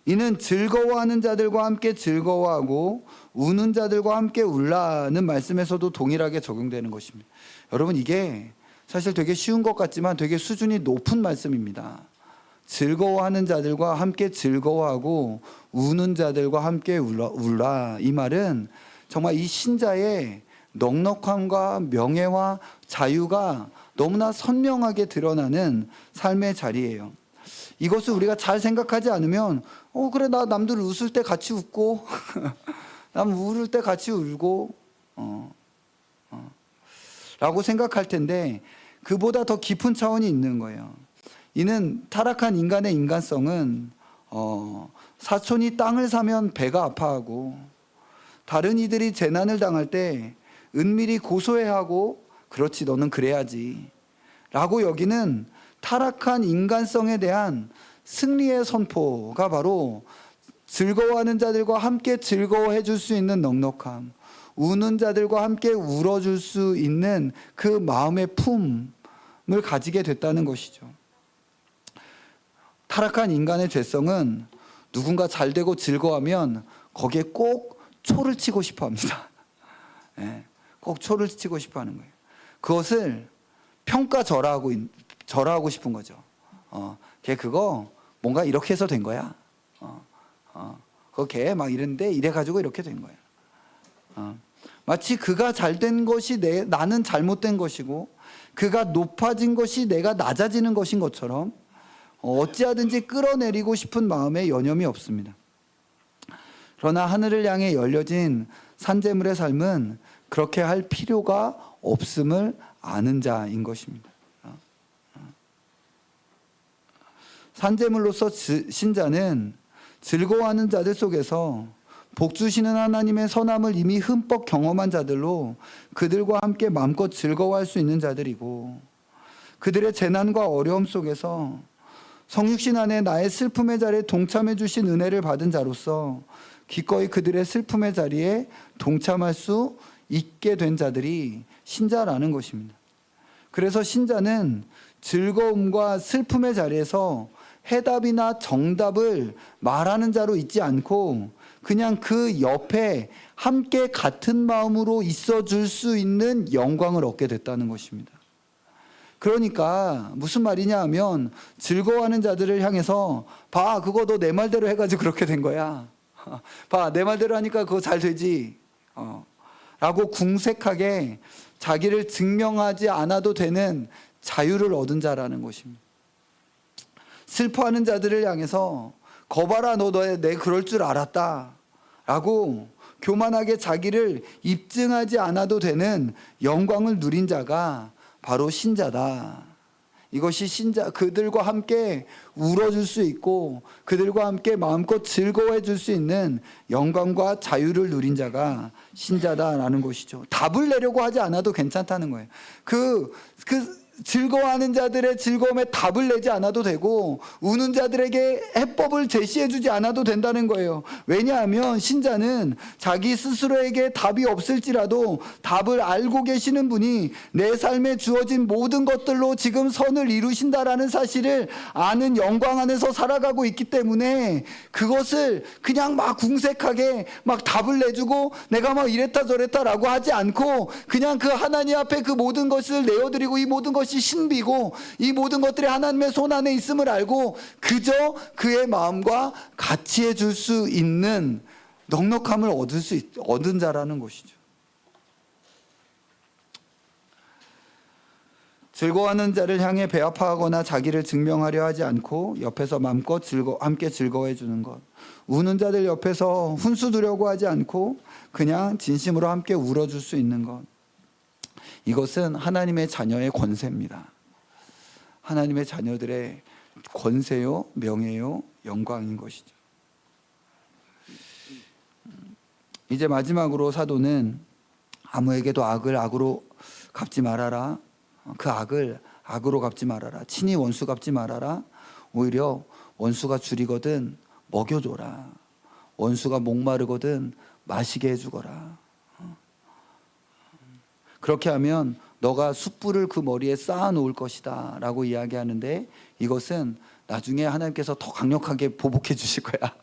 이는 즐거워하는 자들과 함께 즐거워하고 우는 자들과 함께 울라는 말씀에서도 동일하게 적용되는 것입니다. 여러분, 이게 사실 되게 쉬운 것 같지만 되게 수준이 높은 말씀입니다. 즐거워하는 자들과 함께 즐거워하고 우는 자들과 함께 울라. 이 말은 정말 이 신자의 넉넉함과 명예와 자유가 너무나 선명하게 드러나는 삶의 자리예요. 이것을 우리가 잘 생각하지 않으면 그래, 나 남들 웃을 때 같이 웃고 남 울을 때 같이 울고 라고 생각할 텐데, 그보다 더 깊은 차원이 있는 거예요. 이는 타락한 인간의 인간성은 사촌이 땅을 사면 배가 아파하고, 다른 이들이 재난을 당할 때 은밀히 고소해하고 그렇지 너는 그래야지 라고 여기는 타락한 인간성에 대한 승리의 선포가 바로 즐거워하는 자들과 함께 즐거워해 줄 수 있는 넉넉함, 우는 자들과 함께 울어줄 수 있는 그 마음의 품을 가지게 됐다는 것이죠. 타락한 인간의 죄성은 누군가 잘 되고 즐거워하면 거기에 꼭 초를 치고 싶어 합니다. 꼭 초를 치고 싶어 하는 거예요. 그것을 절하하고 싶은 거죠. 걔 그거 뭔가 이렇게 해서 된 거야. 그거 걔 막 이랬는데 이래가지고 이렇게 된 거야. 마치 그가 잘된 것이 나는 잘못된 것이고, 그가 높아진 것이 내가 낮아지는 것인 것처럼 어찌하든지 끌어내리고 싶은 마음에 여념이 없습니다. 그러나 하늘을 향해 열려진 산재물의 삶은 그렇게 할 필요가 없음을 아는 자인 것입니다. 산재물로서 신자는 즐거워하는 자들 속에서 복 주시는 하나님의 선함을 이미 흠뻑 경험한 자들로 그들과 함께 마음껏 즐거워할 수 있는 자들이고, 그들의 재난과 어려움 속에서 성육신 안에 나의 슬픔의 자리에 동참해 주신 은혜를 받은 자로서 기꺼이 그들의 슬픔의 자리에 동참할 수 있게 된 자들이 신자라는 것입니다. 그래서 신자는 즐거움과 슬픔의 자리에서 해답이나 정답을 말하는 자로 있지 않고 그냥 그 옆에 함께 같은 마음으로 있어 줄 수 있는 영광을 얻게 됐다는 것입니다. 그러니까 무슨 말이냐 하면, 즐거워하는 자들을 향해서 봐, 그거 너 내 말대로 해가지고 그렇게 된 거야. 봐, 내 말대로 하니까 그거 잘 되지. 라고 궁색하게 자기를 증명하지 않아도 되는 자유를 얻은 자라는 것입니다. 슬퍼하는 자들을 향해서 거봐라, 너 내 그럴 줄 알았다 라고 교만하게 자기를 입증하지 않아도 되는 영광을 누린 자가 바로 신자다. 이것이 신자, 그들과 함께 울어줄 수 있고 그들과 함께 마음껏 즐거워해 줄 수 있는 영광과 자유를 누린 자가 신자다라는 것이죠. 답을 내려고 하지 않아도 괜찮다는 거예요. 즐거워하는 자들의 즐거움에 답을 내지 않아도 되고, 우는 자들에게 해법을 제시해 주지 않아도 된다는 거예요. 왜냐하면 신자는 자기 스스로에게 답이 없을지라도 답을 알고 계시는 분이 내 삶에 주어진 모든 것들로 지금 선을 이루신다라는 사실을 아는 영광 안에서 살아가고 있기 때문에, 그것을 그냥 막 궁색하게 막 답을 내주고 내가 막 이랬다 저랬다라고 하지 않고 그냥 그 하나님 앞에 그 모든 것을 내어드리고, 이 모든 것이 신비고 이 모든 것들이 하나님의 손 안에 있음을 알고 그저 그의 마음과 같이 해줄 수 있는 넉넉함을 얻은 자라는 것이죠. 즐거워하는 자를 향해 배아파하거나 자기를 증명하려 하지 않고 옆에서 마음껏 함께 즐거워해 주는 것. 우는 자들 옆에서 훈수 두려고 하지 않고 그냥 진심으로 함께 울어줄 수 있는 것. 이것은 하나님의 자녀의 권세입니다. 하나님의 자녀들의 권세요, 명예요, 영광인 것이죠. 이제 마지막으로 사도는 아무에게도 악을 악으로 갚지 말아라. 그 악을 악으로 갚지 말아라. 친히 원수 갚지 말아라. 오히려 원수가 줄이거든 먹여줘라. 원수가 목마르거든 마시게 해주거라. 그렇게 하면 너가 숯불을 그 머리에 쌓아 놓을 것이다 라고 이야기하는데, 이것은 나중에 하나님께서 더 강력하게 보복해 주실 거야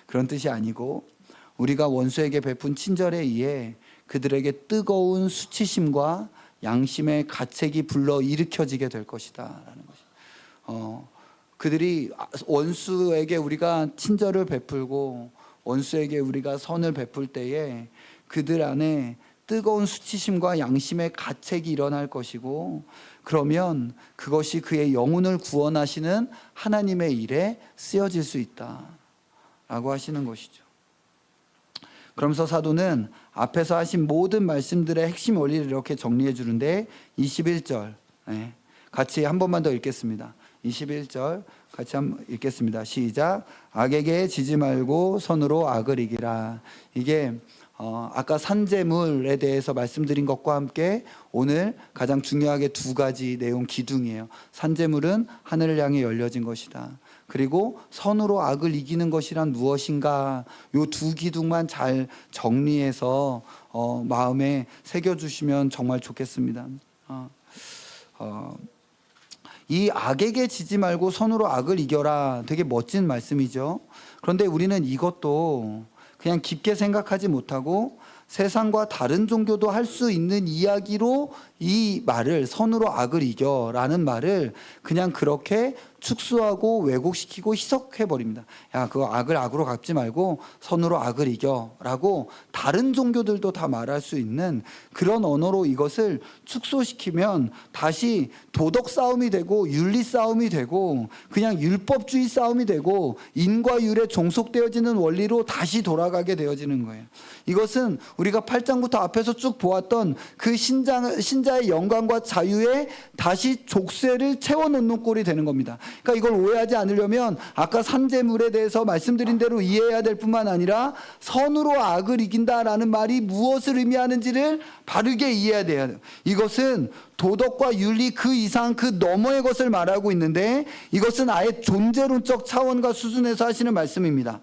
그런 뜻이 아니고, 우리가 원수에게 베푼 친절에 의해 그들에게 뜨거운 수치심과 양심의 가책이 불러 일으켜지게 될 것이다 라는 것이. 그들이 원수에게 우리가 친절을 베풀고 원수에게 우리가 선을 베풀 때에 그들 안에 뜨거운 수치심과 양심의 가책이 일어날 것이고, 그러면 그것이 그의 영혼을 구원하시는 하나님의 일에 쓰여질 수 있다라고 하시는 것이죠. 그러면서 사도는 앞에서 하신 모든 말씀들의 핵심 원리를 이렇게 정리해 주는데, 21절 같이 한 번만 더 읽겠습니다. 21절 같이 한번 읽겠습니다. 시작. 악에게 지지 말고 선으로 악을 이기라. 이게 아까 산재물에 대해서 말씀드린 것과 함께 오늘 가장 중요하게 두 가지 내용 기둥이에요. 산재물은 하늘을 향해 열려진 것이다. 그리고 선으로 악을 이기는 것이란 무엇인가, 요 두 기둥만 잘 정리해서 마음에 새겨주시면 정말 좋겠습니다. 이 악에게 지지 말고 선으로 악을 이겨라, 되게 멋진 말씀이죠. 그런데 우리는 이것도 그냥 깊게 생각하지 못하고 세상과 다른 종교도 할 수 있는 이야기로 이 말을, 선으로 악을 이겨라는 말을 그냥 그렇게 축소하고 왜곡시키고 희석해버립니다. 야, 그거 악을 악으로 갚지 말고 선으로 악을 이겨라고 다른 종교들도 다 말할 수 있는 그런 언어로 이것을 축소시키면 다시 도덕 싸움이 되고 윤리 싸움이 되고 그냥 율법주의 싸움이 되고 인과 율에 종속되어지는 원리로 다시 돌아가게 되어지는 거예요. 이것은 우리가 8장부터 앞에서 쭉 보았던 그 신자의 영광과 자유에 다시 족쇄를 채워놓는 꼴이 되는 겁니다. 그러니까 이걸 오해하지 않으려면 아까 산재물에 대해서 말씀드린 대로 이해해야 될 뿐만 아니라 선으로 악을 이긴다라는 말이 무엇을 의미하는지를 바르게 이해해야 돼요. 이것은 도덕과 윤리 그 이상 그 너머의 것을 말하고 있는데, 이것은 아예 존재론적 차원과 수준에서 하시는 말씀입니다.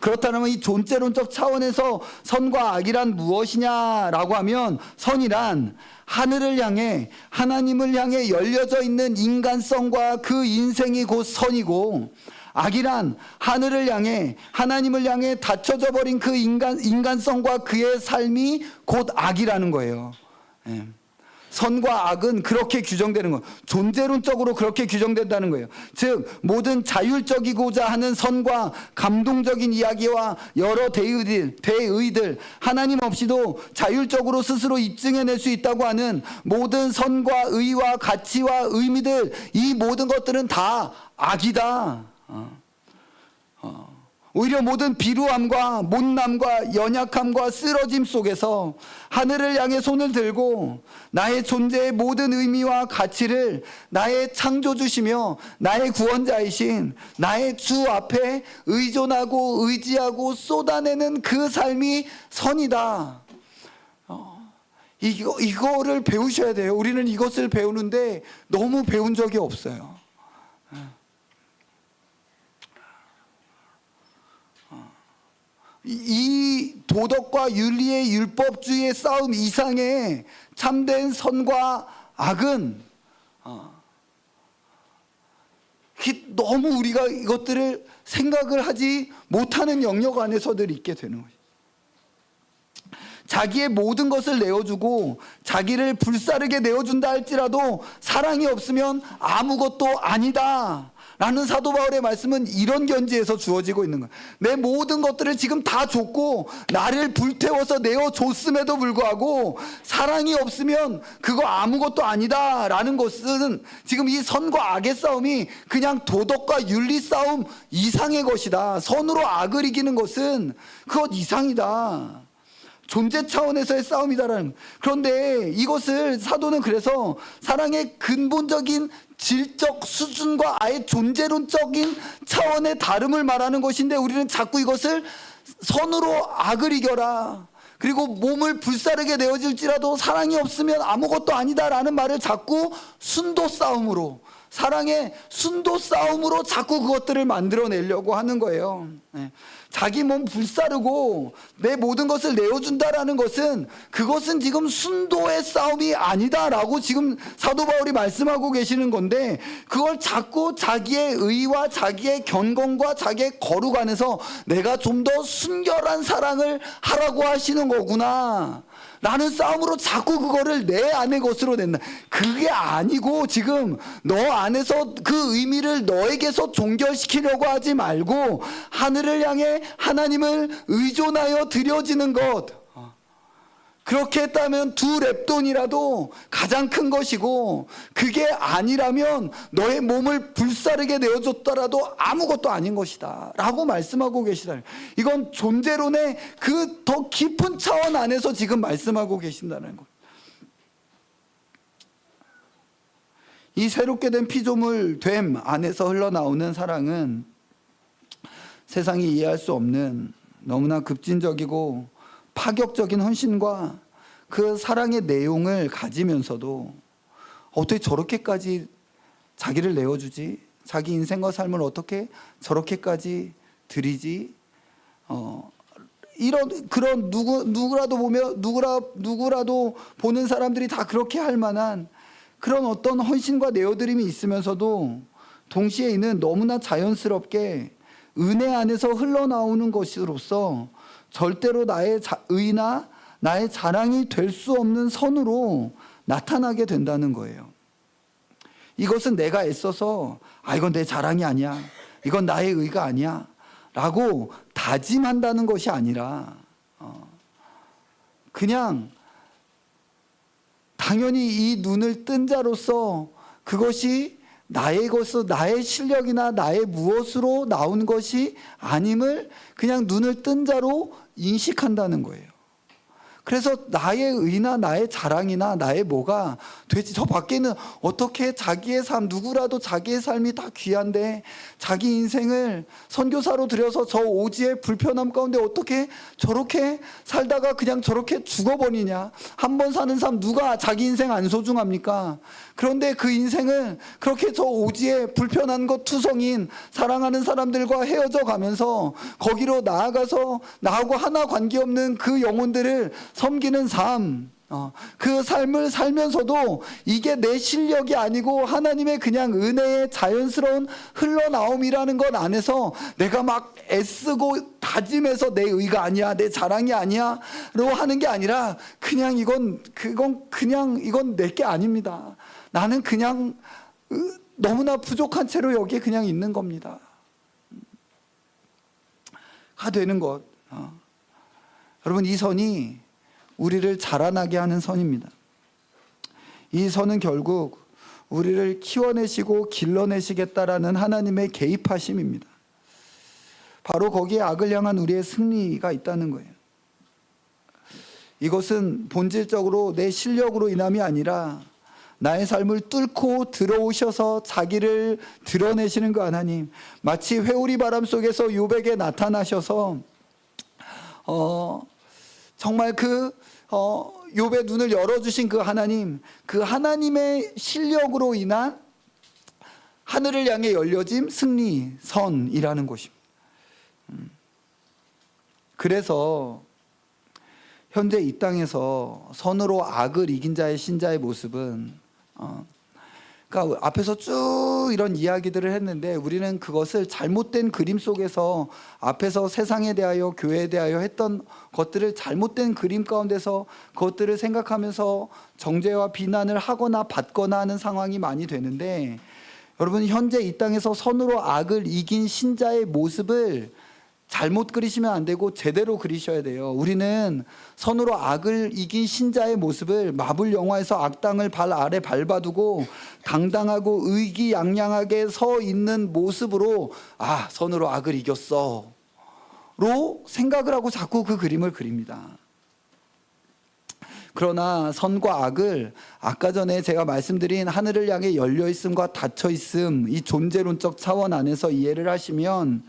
그렇다면 이 존재론적 차원에서 선과 악이란 무엇이냐라고 하면, 선이란 하늘을 향해 하나님을 향해 열려져 있는 인간성과 그 인생이 곧 선이고, 악이란 하늘을 향해 하나님을 향해 닫혀져 버린 그 인간성과 그의 삶이 곧 악이라는 거예요. 선과 악은 그렇게 규정되는 거예요. 존재론적으로 그렇게 규정된다는 거예요. 즉 모든 자율적이고자 하는 선과 감동적인 이야기와 여러 대의들, 하나님 없이도 자율적으로 스스로 입증해낼 수 있다고 하는 모든 선과 의와 가치와 의미들, 이 모든 것들은 다 악이다. 오히려 모든 비루함과 못남과 연약함과 쓰러짐 속에서 하늘을 향해 손을 들고 나의 존재의 모든 의미와 가치를 나의 창조주시며 나의 구원자이신 나의 주 앞에 의존하고 의지하고 쏟아내는 그 삶이 선이다. 이거를 배우셔야 돼요. 우리는 이것을 배우는데 너무 배운 적이 없어요. 이 도덕과 윤리의 율법주의의 싸움 이상의 참된 선과 악은 너무 우리가 이것들을 생각을 하지 못하는 영역 안에서 늘 있게 되는 거예요. 자기의 모든 것을 내어주고 자기를 불사르게 내어준다 할지라도 사랑이 없으면 아무것도 아니다 라는 사도 바울의 말씀은 이런 견지에서 주어지고 있는 거예요. 내 모든 것들을 지금 다 줬고 나를 불태워서 내어줬음에도 불구하고 사랑이 없으면 그거 아무것도 아니다 라는 것은 지금 이 선과 악의 싸움이 그냥 도덕과 윤리 싸움 이상의 것이다. 선으로 악을 이기는 것은 그것 이상이다. 존재 차원에서의 싸움이다라는. 그런데 이것을 사도는 그래서 사랑의 근본적인 질적 수준과 아예 존재론적인 차원의 다름을 말하는 것인데, 우리는 자꾸 이것을 선으로 악을 이겨라, 그리고 몸을 불사르게 내어질지라도 사랑이 없으면 아무것도 아니다라는 말을 자꾸 순도 싸움으로, 사랑의 순도 싸움으로 자꾸 그것들을 만들어내려고 하는 거예요. 자기 몸 불사르고 내 모든 것을 내어준다라는 것은, 그것은 지금 순도의 싸움이 아니다라고 지금 사도 바울이 말씀하고 계시는 건데, 그걸 자꾸 자기의 의와 자기의 견건과 자기의 거룩 안에서 내가 좀 더 순결한 사랑을 하라고 하시는 거구나 라는 싸움으로 자꾸 그거를 내 안의 것으로 낸다. 그게 아니고 지금 너 안에서 그 의미를 너에게서 종결시키려고 하지 말고 하늘을 향해 하나님을 의존하여 드려지는 것, 그렇게 했다면 두 렙돈이라도 가장 큰 것이고, 그게 아니라면 너의 몸을 불사르게 내어줬더라도 아무것도 아닌 것이다 라고 말씀하고 계시다. 이건 존재론의 그 더 깊은 차원 안에서 지금 말씀하고 계신다는 것. 이 새롭게 된 피조물 됨 안에서 흘러나오는 사랑은 세상이 이해할 수 없는 너무나 급진적이고 파격적인 헌신과 그 사랑의 내용을 가지면서도 어떻게 저렇게까지 자기를 내어주지? 자기 인생과 삶을 어떻게 저렇게까지 드리지? 이런 그런 누구라도 보면 누구라도 보는 사람들이 다 그렇게 할 만한 그런 어떤 헌신과 내어드림이 있으면서도 동시에 이는 너무나 자연스럽게 은혜 안에서 흘러나오는 것으로서 절대로 나의 의나 나의 자랑이 될 수 없는 선으로 나타나게 된다는 거예요. 이것은 내가 애써서 이건 내 자랑이 아니야, 이건 나의 의가 아니야 라고 다짐한다는 것이 아니라 그냥 당연히 이 눈을 뜬 자로서 그것이 나의 것으로, 나의 실력이나 나의 무엇으로 나온 것이 아님을 그냥 눈을 뜬 자로 인식한다는 거예요. 그래서 나의 의나 나의 자랑이나 나의 뭐가 되지, 저 밖에는 어떻게 자기의 삶, 누구라도 자기의 삶이 다 귀한데 자기 인생을 선교사로 들여서 저 오지의 불편함 가운데 어떻게 저렇게 살다가 그냥 저렇게 죽어버리냐. 한 번 사는 삶 누가 자기 인생 안 소중합니까? 그런데 그 인생을 그렇게 저 오지의 불편한 것 투성인 사랑하는 사람들과 헤어져 가면서 거기로 나아가서 나하고 하나 관계없는 그 영혼들을 섬기는 삶, 그 삶을 살면서도 이게 내 실력이 아니고 하나님의 그냥 은혜의 자연스러운 흘러나옴이라는 것 안에서 내가 막 애쓰고 다짐해서 내 의가 아니야, 내 자랑이 아니야 로 하는 게 아니라 그냥 이건 내 게 아닙니다. 나는 그냥 너무나 부족한 채로 여기에 그냥 있는 겁니다 가 되는 것. 여러분, 이 선이 우리를 자라나게 하는 선입니다. 이 선은 결국 우리를 키워내시고 길러내시겠다라는 하나님의 개입하심입니다. 바로 거기에 악을 향한 우리의 승리가 있다는 거예요. 이것은 본질적으로 내 실력으로 인함이 아니라 나의 삶을 뚫고 들어오셔서 자기를 드러내시는 그 하나님, 마치 회오리 바람 속에서 욥에게 나타나셔서 정말 욥의 눈을 열어주신 그 하나님, 그 하나님의 실력으로 인한 하늘을 향해 열려짐, 승리, 선이라는 것입니다. 그래서 현재 이 땅에서 선으로 악을 이긴 자의 신자의 모습은, 그러니까 앞에서 쭉 이런 이야기들을 했는데 우리는 그것을 잘못된 그림 속에서 앞에서 세상에 대하여 교회에 대하여 했던 것들을 잘못된 그림 가운데서 그것들을 생각하면서 정죄와 비난을 하거나 받거나 하는 상황이 많이 되는데, 여러분, 현재 이 땅에서 선으로 악을 이긴 신자의 모습을 잘못 그리시면 안 되고 제대로 그리셔야 돼요. 우리는 선으로 악을 이긴 신자의 모습을 마블 영화에서 악당을 발 아래 밟아두고 당당하고 의기양양하게 서 있는 모습으로 선으로 악을 이겼어 로 생각을 하고 자꾸 그 그림을 그립니다. 그러나 선과 악을 아까 전에 제가 말씀드린 하늘을 향해 열려있음과 닫혀있음, 이 존재론적 차원 안에서 이해를 하시면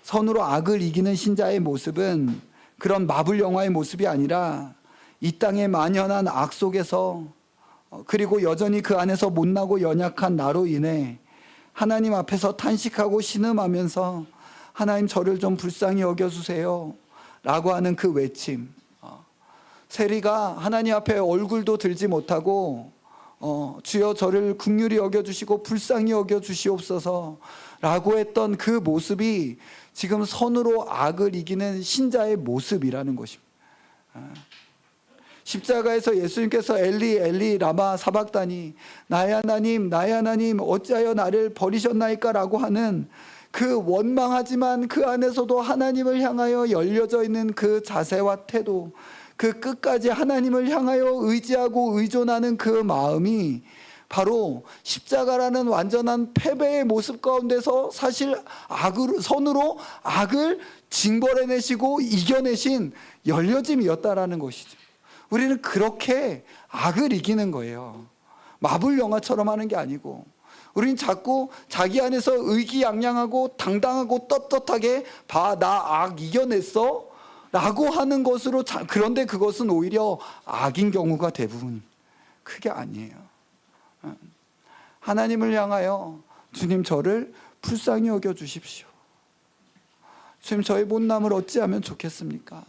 선으로 악을 이기는 신자의 모습은 그런 마블 영화의 모습이 아니라 이 땅의 만연한 악 속에서, 그리고 여전히 그 안에서 못나고 연약한 나로 인해 하나님 앞에서 탄식하고 신음하면서 하나님, 저를 좀 불쌍히 여겨주세요 라고 하는 그 외침. 세리가 하나님 앞에 얼굴도 들지 못하고 주여 저를 긍휼히 여겨주시고 불쌍히 여겨주시옵소서 라고 했던 그 모습이 지금 선으로 악을 이기는 신자의 모습이라는 것입니다. 십자가에서 예수님께서 엘리 엘리 라마 사박다니, 나의 하나님 어찌하여 나를 버리셨나이까 라고 하는 그 원망하지만 그 안에서도 하나님을 향하여 열려져 있는 그 자세와 태도, 그 끝까지 하나님을 향하여 의지하고 의존하는 그 마음이 바로 십자가라는 완전한 패배의 모습 가운데서 사실 선으로 악을 징벌해내시고 이겨내신 열려짐이었다라는 것이죠. 우리는 그렇게 악을 이기는 거예요. 마블 영화처럼 하는 게 아니고, 우리는 자꾸 자기 안에서 의기양양하고 당당하고 떳떳하게 나 악 이겨냈어 라고 하는 것으로, 그런데 그것은 오히려 악인 경우가 대부분입니다. 그게 아니에요. 하나님을 향하여 주님, 저를 불쌍히 여겨주십시오. 주님, 저의 못남을 어찌하면 좋겠습니까?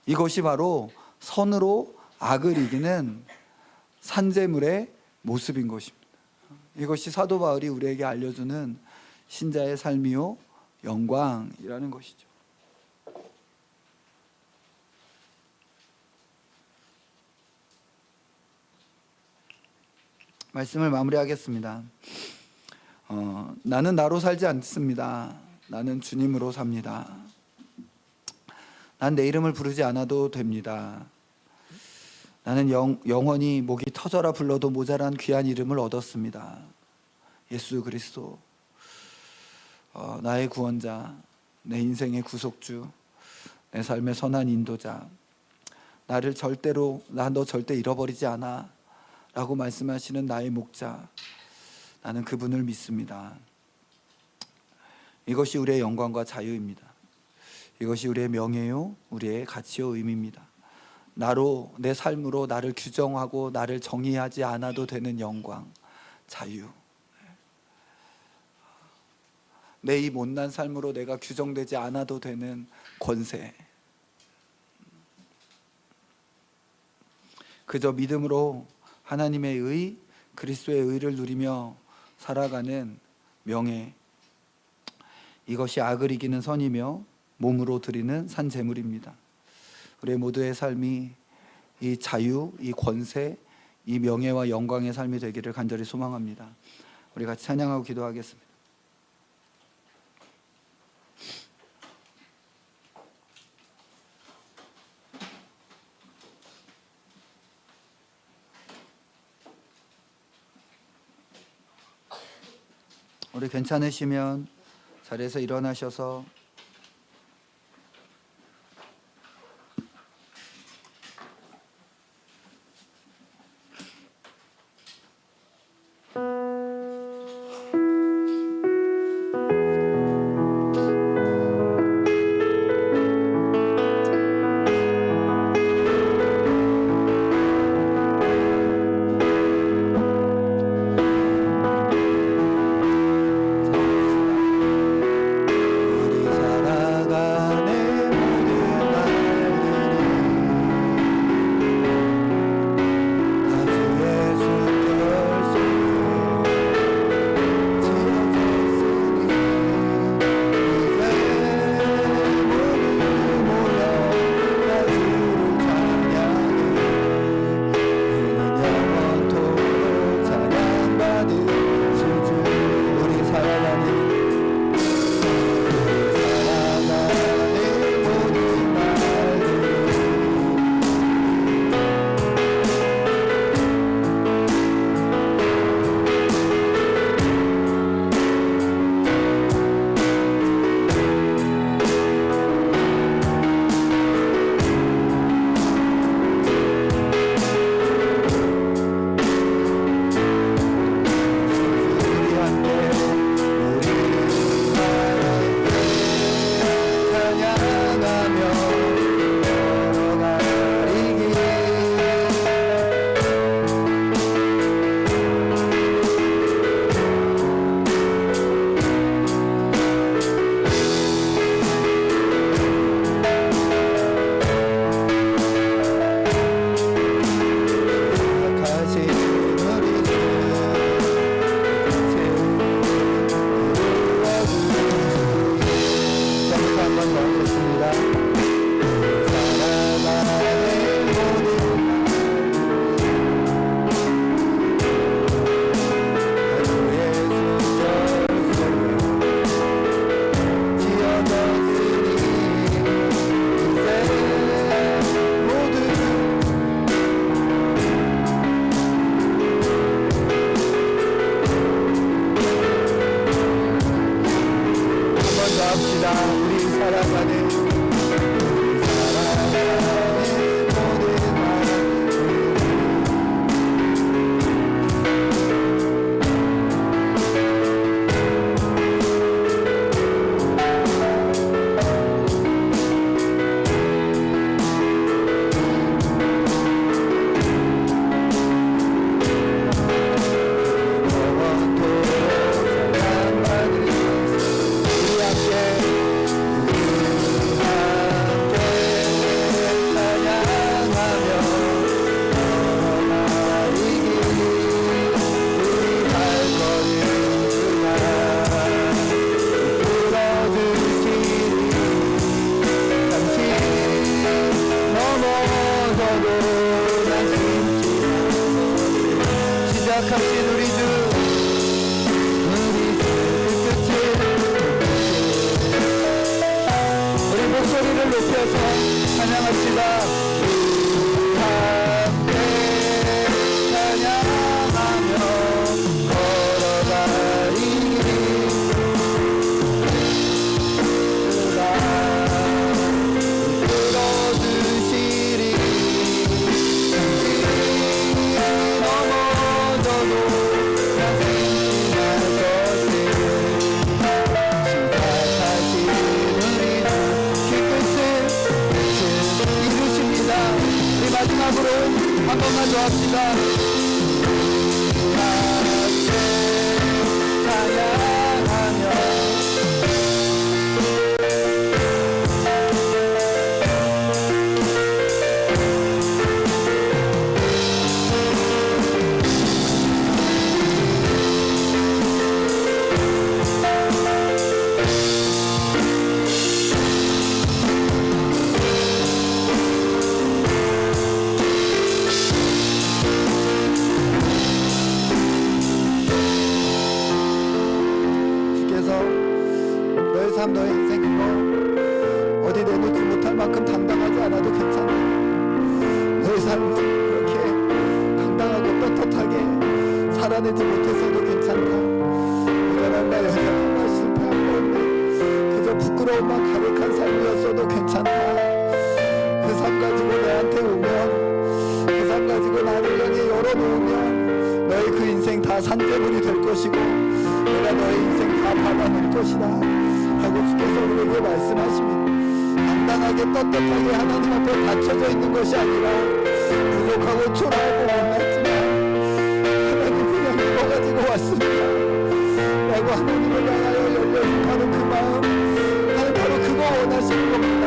이것이 바로 선으로 악을 이기는 산재물의 모습인 것입니다. 이것이 사도 바울이 우리에게 알려주는 신자의 삶이요 영광이라는 것이죠. 말씀을 마무리하겠습니다. 나는 나로 살지 않습니다. 나는 주님으로 삽니다. 난 내 이름을 부르지 않아도 됩니다. 나는 영원히 목이 터져라 불러도 모자란 귀한 이름을 얻었습니다. 예수 그리스도, 나의 구원자, 내 인생의 구속주, 내 삶의 선한 인도자, 나 너 절대 잃어버리지 않아 라고 말씀하시는 나의 목자, 나는 그분을 믿습니다. 이것이 우리의 영광과 자유입니다. 이것이 우리의 명예요, 우리의 가치요, 의미입니다. 내 삶으로 나를 규정하고 나를 정의하지 않아도 되는 영광, 자유. 내 이 못난 삶으로 내가 규정되지 않아도 되는 권세. 그저 믿음으로 하나님의 의, 그리스도의 의를 누리며 살아가는 명예. 이것이 악을 이기는 선이며 몸으로 드리는 산 제물입니다. 우리 모두의 삶이 이 자유, 이 권세, 이 명예와 영광의 삶이 되기를 간절히 소망합니다. 우리 같이 찬양하고 기도하겠습니다. 우리 괜찮으시면 자리에서 일어나셔서 우리 고백하신 우리 주 우리 목소리를 높여서 찬양합시다. 함께 찬양하며 걸어가리 끌어주시리 넘어져도 마지막으로 한 번만 더 합시다. 함께 찬양하며 너의 인생 그거 어디 내놓지 못할 만큼 당당하지 않아도 괜찮아. 너의 삶은 그렇게 당당하고 떳떳하게 살아내지 못했어도 괜찮다. 모자란과 연약함과 실패한 가운데 그저 부끄러움만 가득한 삶이었어도 괜찮다. 그 삶 가지고 내한테 오면, 그 삶 가지고 나를 향해 열어놓으면 너의 그 인생 다 산재물이 될 것이고 내가 너의 인생 다 받아낼 것이다 하고 주께서 우리에게 말씀하십니다. 당당하게 떳떳하게 하나님 앞에 닫혀져 있는 것이 아니라 부족하고 초라하고 못났지만 하나님 그냥 이거 가지고 왔습니다 라고 하나님을 향하여 열려진 바로 그 마음, 하나님 바로 그거 원하시는 겁니다.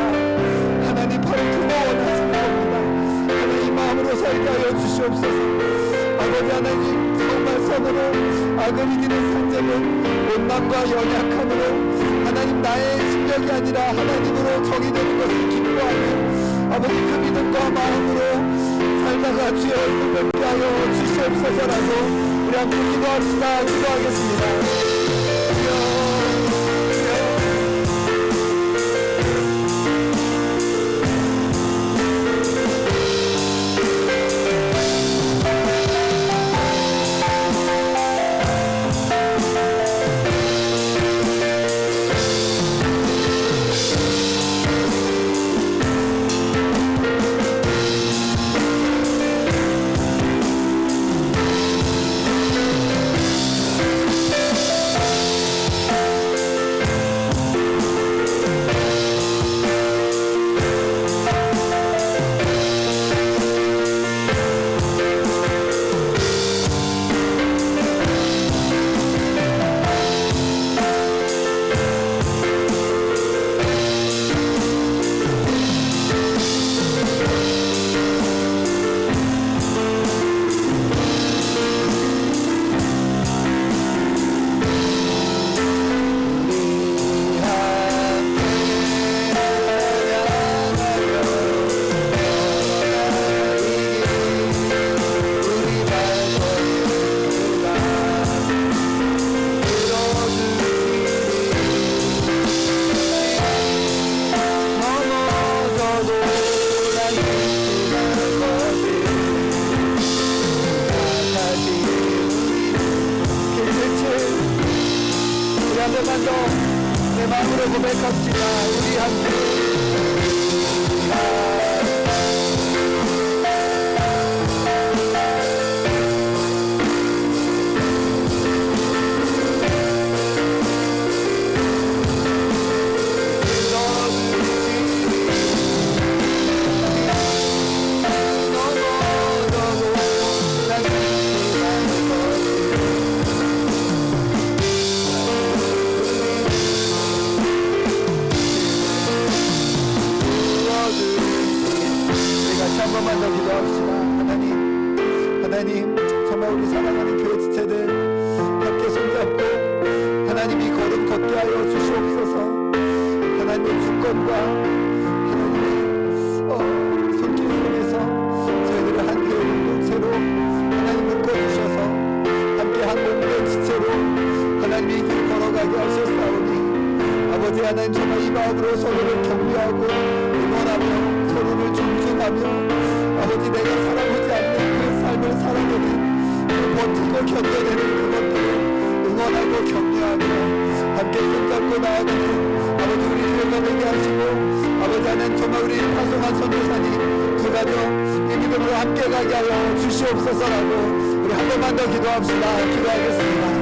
하나님 바로 그거 원하시는 겁니다. 하나님 이 마음으로 살게 하여 주시옵소서. 아버지 하나님, 정말 선으로 악을 이기는 산재는 못남과 연약함으로 하나님 나의 실력이 아니라 하나님으로 정이 되는 것을 기뻐하는 아버지 그 믿음과 마음으로 살다가 주의 얼굴 뵙게 하여 주시옵소서라고 우리 함께 기도합시다. 기도하겠습니다. 내 마음으로 고백합시다. 우리 함께 하나님 정말 우리 사랑하는 교회 지체들 함께 손잡고 하나님이 걸음 걷게 하여 주시옵소서. 하나님의 주권과 하나님의 손길 속에서 저희들을 한 교회 공동체로 하나님 묶어주셔서 하나님 정말 이 마음으로 서로를 격려하고 응원하며 서로를 존중하며 아버지 내가 살아보지 않는 그 삶을 살아내는 버티고 견뎌내는 그것들을 응원하고 격려하며 함께 손잡고 나아가는 아버지 우리 교회가 되게 하시고 아버지 하나님 정말 우리 파송한 선교사님 두 가족 이 믿음으로 함께 가게 하여 주시옵소서라고 우리 한 번만 더 기도합시다. 기도하겠습니다.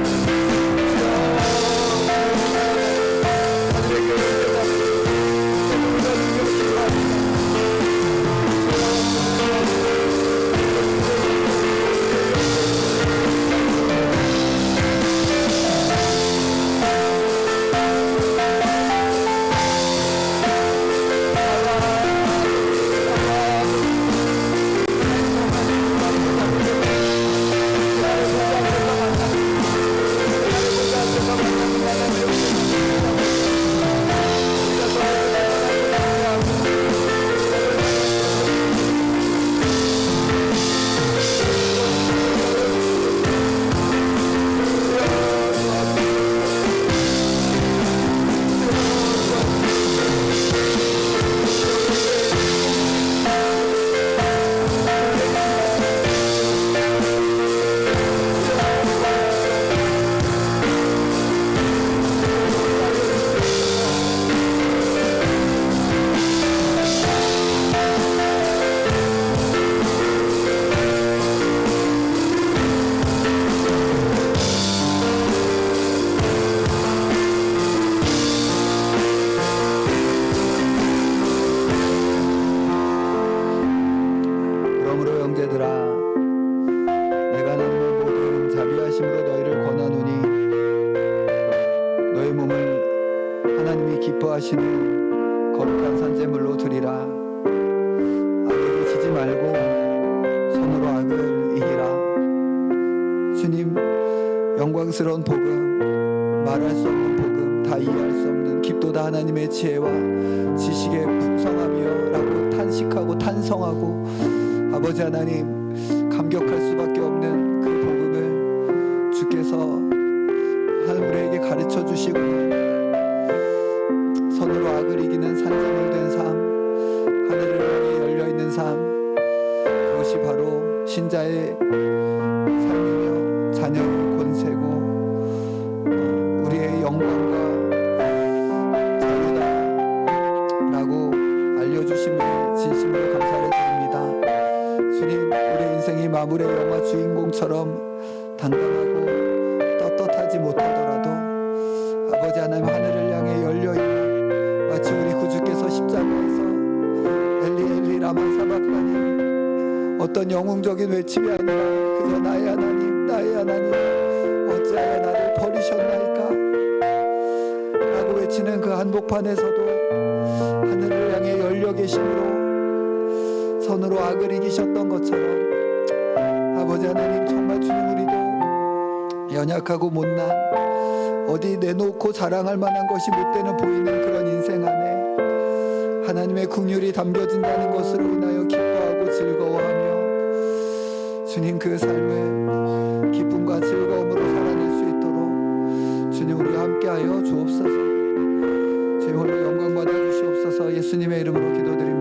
하늘의 교회가 기뻐하시는 거룩한 산제물로 드리라. 악에게 지지 말고 손으로 악을 이기라. 주님 영광스러운 복음, 말할 수 없는 복음, 다 이해할 수 없는 깊도다 하나님의 지혜와 지식의 풍성함이여 라고 탄식하고 탄성하고 아버지 하나님 감격할 수밖에 없는 그 복음을 주께서 우리에게 가르쳐 주시고 손으로 악을 이기는 산제물 된 삶, 하늘을 향해 열려있는 삶, 그것이 바로 신자의 삶이며 자녀의 권세고 우리의 영광과 자유다라고 알려주심에 진심으로 감사를 드립니다. 주님, 우리 인생이 마무리의 영화 주인공처럼 당당하고 떳떳하지 못하더라도 아버지 하나님 하늘을 향해 열려있는 마치 우리 구주께서 십자가에서 엘리 엘리 라마 사박다니 어떤 영웅적인 외침이 아니라 그저 나의 하나님 나의 하나님 어찌하여 나를 버리셨나이까 라고 외치는 그 한복판에서도 하늘을 향해 열려 계심으로 손으로 악을 이기셨던 것처럼 아버지 하나님 정말 주님 우리도 연약하고 못난 어디 내놓고 자랑할 만한 것이 못 되는 보이는 그런 인생 안에 하나님의 긍휼이 담겨진다는 것으로 인하여 기뻐하고 즐거워하며 주님 그 삶을 기쁨과 즐거움으로 살아낼 수 있도록 주님 우리와 함께하여 주옵소서. 주님 홀로 영광 받아 주시옵소서. 예수님의 이름으로 기도드립니다.